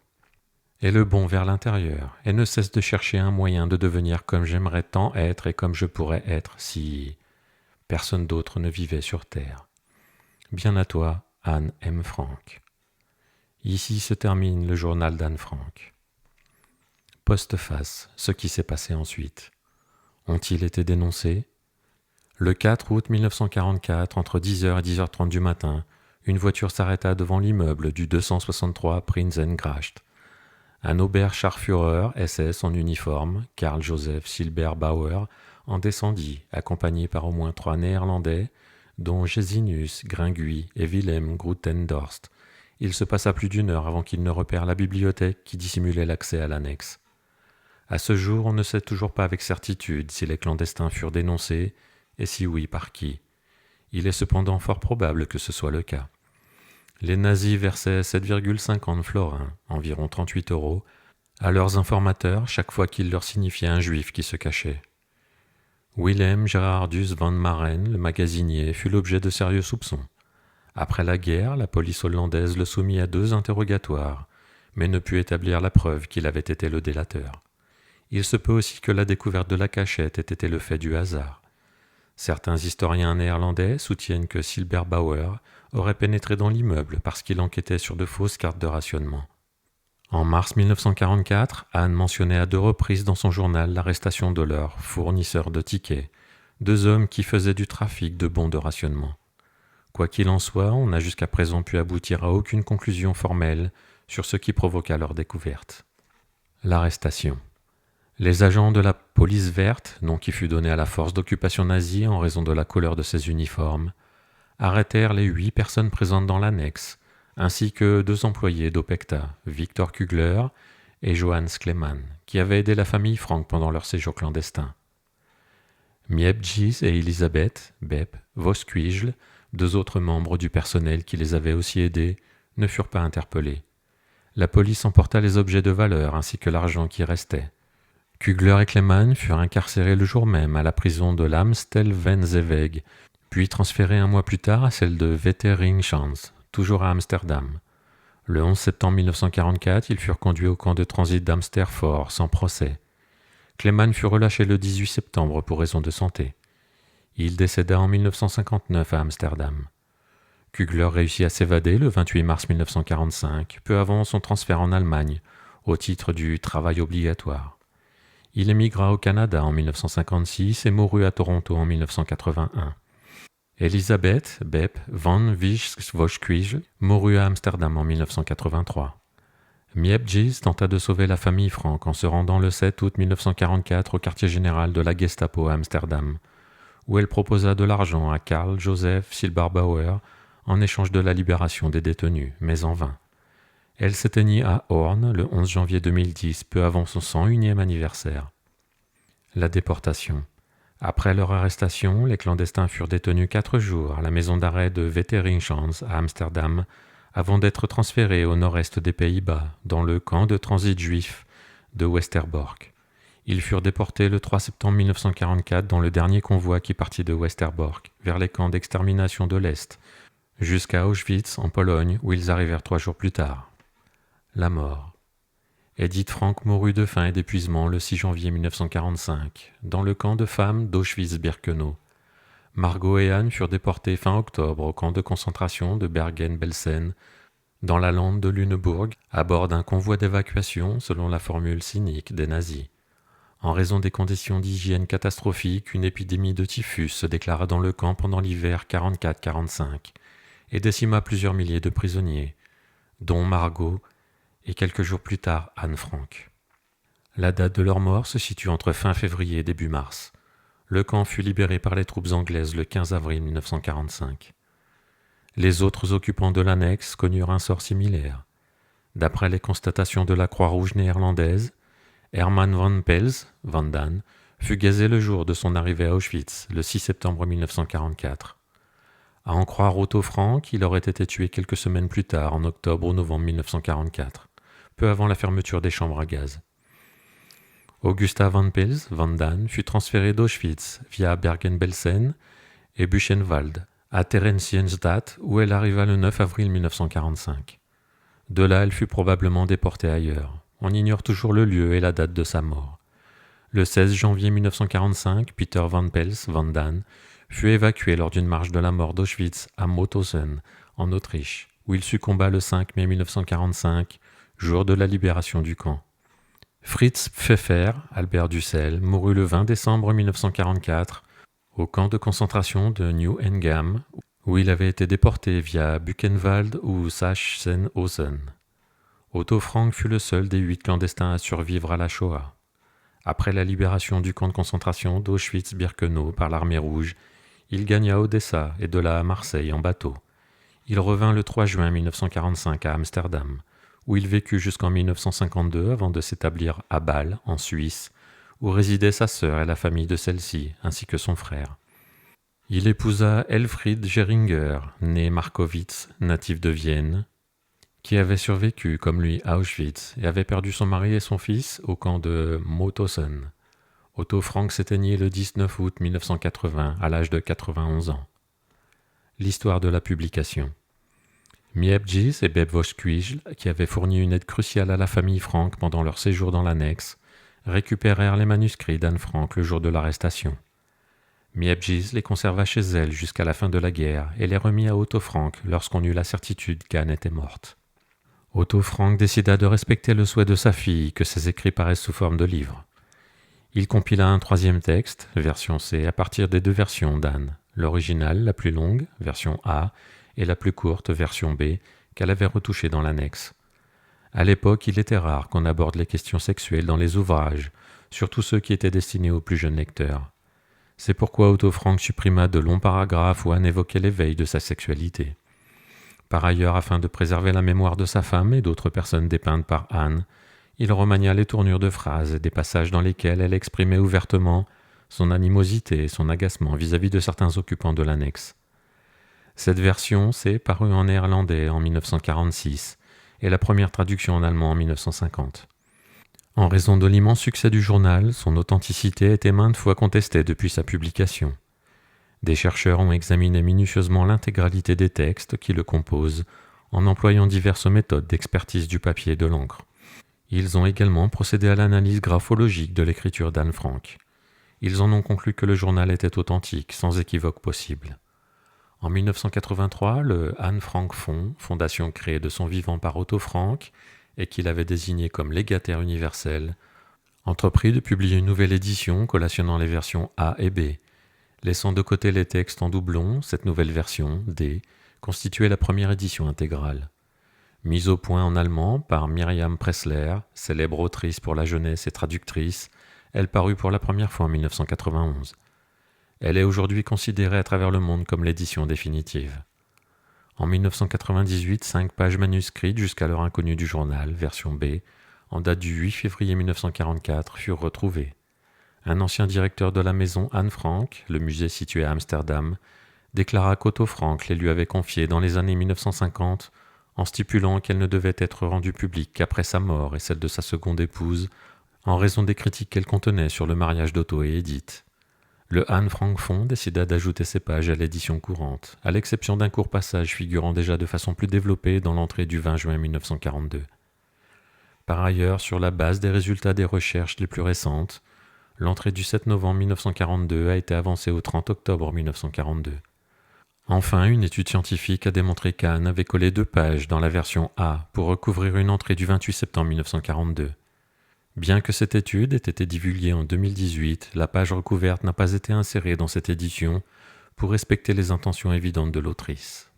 et le bon vers l'intérieur, et ne cesse de chercher un moyen de devenir comme j'aimerais tant être et comme je pourrais être si personne d'autre ne vivait sur terre. Bien à toi, Anne M. Frank. Ici se termine le journal d'Anne Frank. Postface, ce qui s'est passé ensuite. Ont-ils été dénoncés ? Le 4 août 1944, entre 10h et 10h30 du matin, une voiture s'arrêta devant l'immeuble du 263 Prinzengracht. Un Oberscharführer SS en uniforme, Karl Joseph Silberbauer, en descendit, accompagné par au moins 3 Néerlandais, dont Gesinius, Gringuy et Willem Grootendorst. Il se passa plus d'1 heure avant qu'il ne repère la bibliothèque qui dissimulait l'accès à l'annexe. À ce jour, on ne sait toujours pas avec certitude si les clandestins furent dénoncés, et si oui, par qui. Il est cependant fort probable que ce soit le cas. Les nazis versaient 7,50 florins, environ 38 €, à leurs informateurs chaque fois qu'ils leur signifiaient un juif qui se cachait. Willem Gerardus van Maren, le magasinier, fut l'objet de sérieux soupçons. Après la guerre, la police hollandaise le soumit à 2 interrogatoires, mais ne put établir la preuve qu'il avait été le délateur. Il se peut aussi que la découverte de la cachette ait été le fait du hasard. Certains historiens néerlandais soutiennent que Silberbauer aurait pénétré dans l'immeuble parce qu'il enquêtait sur de fausses cartes de rationnement. En mars 1944, Anne mentionnait à 2 reprises dans son journal l'arrestation de leurs fournisseurs de tickets, 2 hommes qui faisaient du trafic de bons de rationnement. Quoi qu'il en soit, on n'a jusqu'à présent pu aboutir à aucune conclusion formelle sur ce qui provoqua leur découverte. L'arrestation. Les agents de la police verte, nom qui fut donné à la force d'occupation nazie en raison de la couleur de ses uniformes, arrêtèrent les 8 personnes présentes dans l'annexe, ainsi que 2 employés d'Opekta, Victor Kugler et Johannes Klemann, qui avaient aidé la famille Frank pendant leur séjour clandestin. Miebjis et Elisabeth, Bep, Voskuijl, 2 autres membres du personnel qui les avaient aussi aidés, ne furent pas interpellés. La police emporta les objets de valeur ainsi que l'argent qui restait. Kugler et Klemann furent incarcérés le jour même à la prison de l'Amstel-Venzeweg, puis transférés 1 mois plus tard à celle de Weteringschans, toujours à Amsterdam. Le 11 septembre 1944, ils furent conduits au camp de transit d'Amsterfort sans procès. Kleeman fut relâché le 18 septembre pour raison de santé. Il décéda en 1959 à Amsterdam. Kugler réussit à s'évader le 28 mars 1945, peu avant son transfert en Allemagne, au titre du travail obligatoire. Il émigra au Canada en 1956 et mourut à Toronto en 1981. Elisabeth Bep van Wijs-Voskwijl mourut à Amsterdam en 1983. Miep-Gys tenta de sauver la famille Frank en se rendant le 7 août 1944 au quartier général de la Gestapo à Amsterdam, où elle proposa de l'argent à Karl Joseph Silberbauer en échange de la libération des détenus, mais en vain. Elle s'éteignit à Hoorn le 11 janvier 2010, peu avant son 101e anniversaire. La déportation. Après leur arrestation, les clandestins furent détenus 4 jours à la maison d'arrêt de Weteringchans à Amsterdam, avant d'être transférés au nord-est des Pays-Bas, dans le camp de transit juif de Westerbork. Ils furent déportés le 3 septembre 1944 dans le dernier convoi qui partit de Westerbork vers les camps d'extermination de l'Est, jusqu'à Auschwitz en Pologne où ils arrivèrent 3 jours plus tard. La mort. Edith Frank mourut de faim et d'épuisement le 6 janvier 1945, dans le camp de femmes d'Auschwitz-Birkenau. Margot et Anne furent déportées fin octobre au camp de concentration de Bergen-Belsen, dans la lande de Lüneburg, à bord d'un convoi d'évacuation selon la formule cynique des nazis. En raison des conditions d'hygiène catastrophiques, une épidémie de typhus se déclara dans le camp pendant l'hiver 44-45 et décima plusieurs milliers de prisonniers, dont Margot et quelques jours plus tard Anne Frank. La date de leur mort se situe entre fin février et début mars. Le camp fut libéré par les troupes anglaises le 15 avril 1945. Les autres occupants de l'annexe connurent un sort similaire. D'après les constatations de la Croix-Rouge néerlandaise, Herman van Pels, Van Dan, fut gazé le jour de son arrivée à Auschwitz, le 6 septembre 1944. À en croire Otto Frank, il aurait été tué quelques semaines plus tard, en octobre ou novembre 1944, peu avant la fermeture des chambres à gaz. Augusta van Pels, Van Dan, fut transféré d'Auschwitz via Bergen-Belsen et Buchenwald à Theresienstadt où elle arriva le 9 avril 1945. De là, elle fut probablement déportée ailleurs. On ignore toujours le lieu et la date de sa mort. Le 16 janvier 1945, Peter van Pels, Van Dan, fut évacué lors d'une marche de la mort d'Auschwitz à Mauthausen, en Autriche, où il succomba le 5 mai 1945, jour de la libération du camp. Fritz Pfeffer, Albert Dussel, mourut le 20 décembre 1944 au camp de concentration de Neuengamme, où il avait été déporté via Buchenwald ou Sachsenhausen. Otto Frank fut le seul des 8 clandestins à survivre à la Shoah. Après la libération du camp de concentration d'Auschwitz-Birkenau par l'armée rouge, il gagna Odessa et de là à Marseille en bateau. Il revint le 3 juin 1945 à Amsterdam, où il vécut jusqu'en 1952 avant de s'établir à Bâle, en Suisse, où résidaient sa sœur et la famille de celle-ci, ainsi que son frère. Il épousa Elfried Geringer, né Markowitz, natif de Vienne, qui avait survécu, comme lui, à Auschwitz et avait perdu son mari et son fils au camp de Mauthausen. Otto Frank s'éteignit le 19 août 1980 à l'âge de 91 ans. L'histoire de la publication. Miep-Gys et Bep Voskwijl, qui avaient fourni une aide cruciale à la famille Frank pendant leur séjour dans l'annexe, récupérèrent les manuscrits d'Anne Frank le jour de l'arrestation. Miep-Gys les conserva chez elle jusqu'à la fin de la guerre et les remit à Otto Frank lorsqu'on eut la certitude qu'Anne était morte. Otto Frank décida de respecter le souhait de sa fille que ses écrits paraissent sous forme de livre. Il compila un 3e texte, version C, à partir des 2 versions d'Anne, l'originale, la plus longue, version A, et la plus courte, version B, qu'elle avait retouchée dans l'annexe. À l'époque, il était rare qu'on aborde les questions sexuelles dans les ouvrages, surtout ceux qui étaient destinés aux plus jeunes lecteurs. C'est pourquoi Otto Frank supprima de longs paragraphes où Anne évoquait l'éveil de sa sexualité. Par ailleurs, afin de préserver la mémoire de sa femme et d'autres personnes dépeintes par Anne, il remania les tournures de phrases et des passages dans lesquels elle exprimait ouvertement son animosité et son agacement vis-à-vis de certains occupants de l'annexe. Cette version s'est parue en néerlandais en 1946 et la première traduction en allemand en 1950. En raison de l'immense succès du journal, son authenticité a été maintes fois contestée depuis sa publication. Des chercheurs ont examiné minutieusement l'intégralité des textes qui le composent en employant diverses méthodes d'expertise du papier et de l'encre. Ils ont également procédé à l'analyse graphologique de l'écriture d'Anne Frank. Ils en ont conclu que le journal était authentique, sans équivoque possible. En 1983, le Anne Frank Fonds, fondation créée de son vivant par Otto Frank et qu'il avait désigné comme légataire universel, entreprit de publier une nouvelle édition collationnant les versions A et B. Laissant de côté les textes en doublon, cette nouvelle version, D, constituait la première édition intégrale. Mise au point en allemand par Miriam Pressler, célèbre autrice pour la jeunesse et traductrice, elle parut pour la première fois en 1991. Elle est aujourd'hui considérée à travers le monde comme l'édition définitive. En 1998, 5 pages manuscrites jusqu'alors inconnues du journal, version B, en date du 8 février 1944, furent retrouvées. Un ancien directeur de la maison Anne Frank, le musée situé à Amsterdam, déclara qu'Otto Frank les lui avait confiées dans les années 1950 en stipulant qu'elles ne devaient être rendues publiques qu'après sa mort et celle de sa seconde épouse, en raison des critiques qu'elles contenaient sur le mariage d'Otto et Edith. Le Anne Frank Fonds décida d'ajouter ces pages à l'édition courante, à l'exception d'un court passage figurant déjà de façon plus développée dans l'entrée du 20 juin 1942. Par ailleurs, sur la base des résultats des recherches les plus récentes, l'entrée du 7 novembre 1942 a été avancée au 30 octobre 1942. Enfin, une étude scientifique a démontré qu'Anne avait collé 2 pages dans la version A pour recouvrir une entrée du 28 septembre 1942. Bien que cette étude ait été divulguée en 2018, la page recouverte n'a pas été insérée dans cette édition pour respecter les intentions évidentes de l'autrice.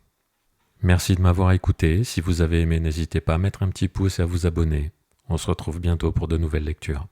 Merci de m'avoir écouté. Si vous avez aimé, n'hésitez pas à mettre un petit pouce et à vous abonner. On se retrouve bientôt pour de nouvelles lectures.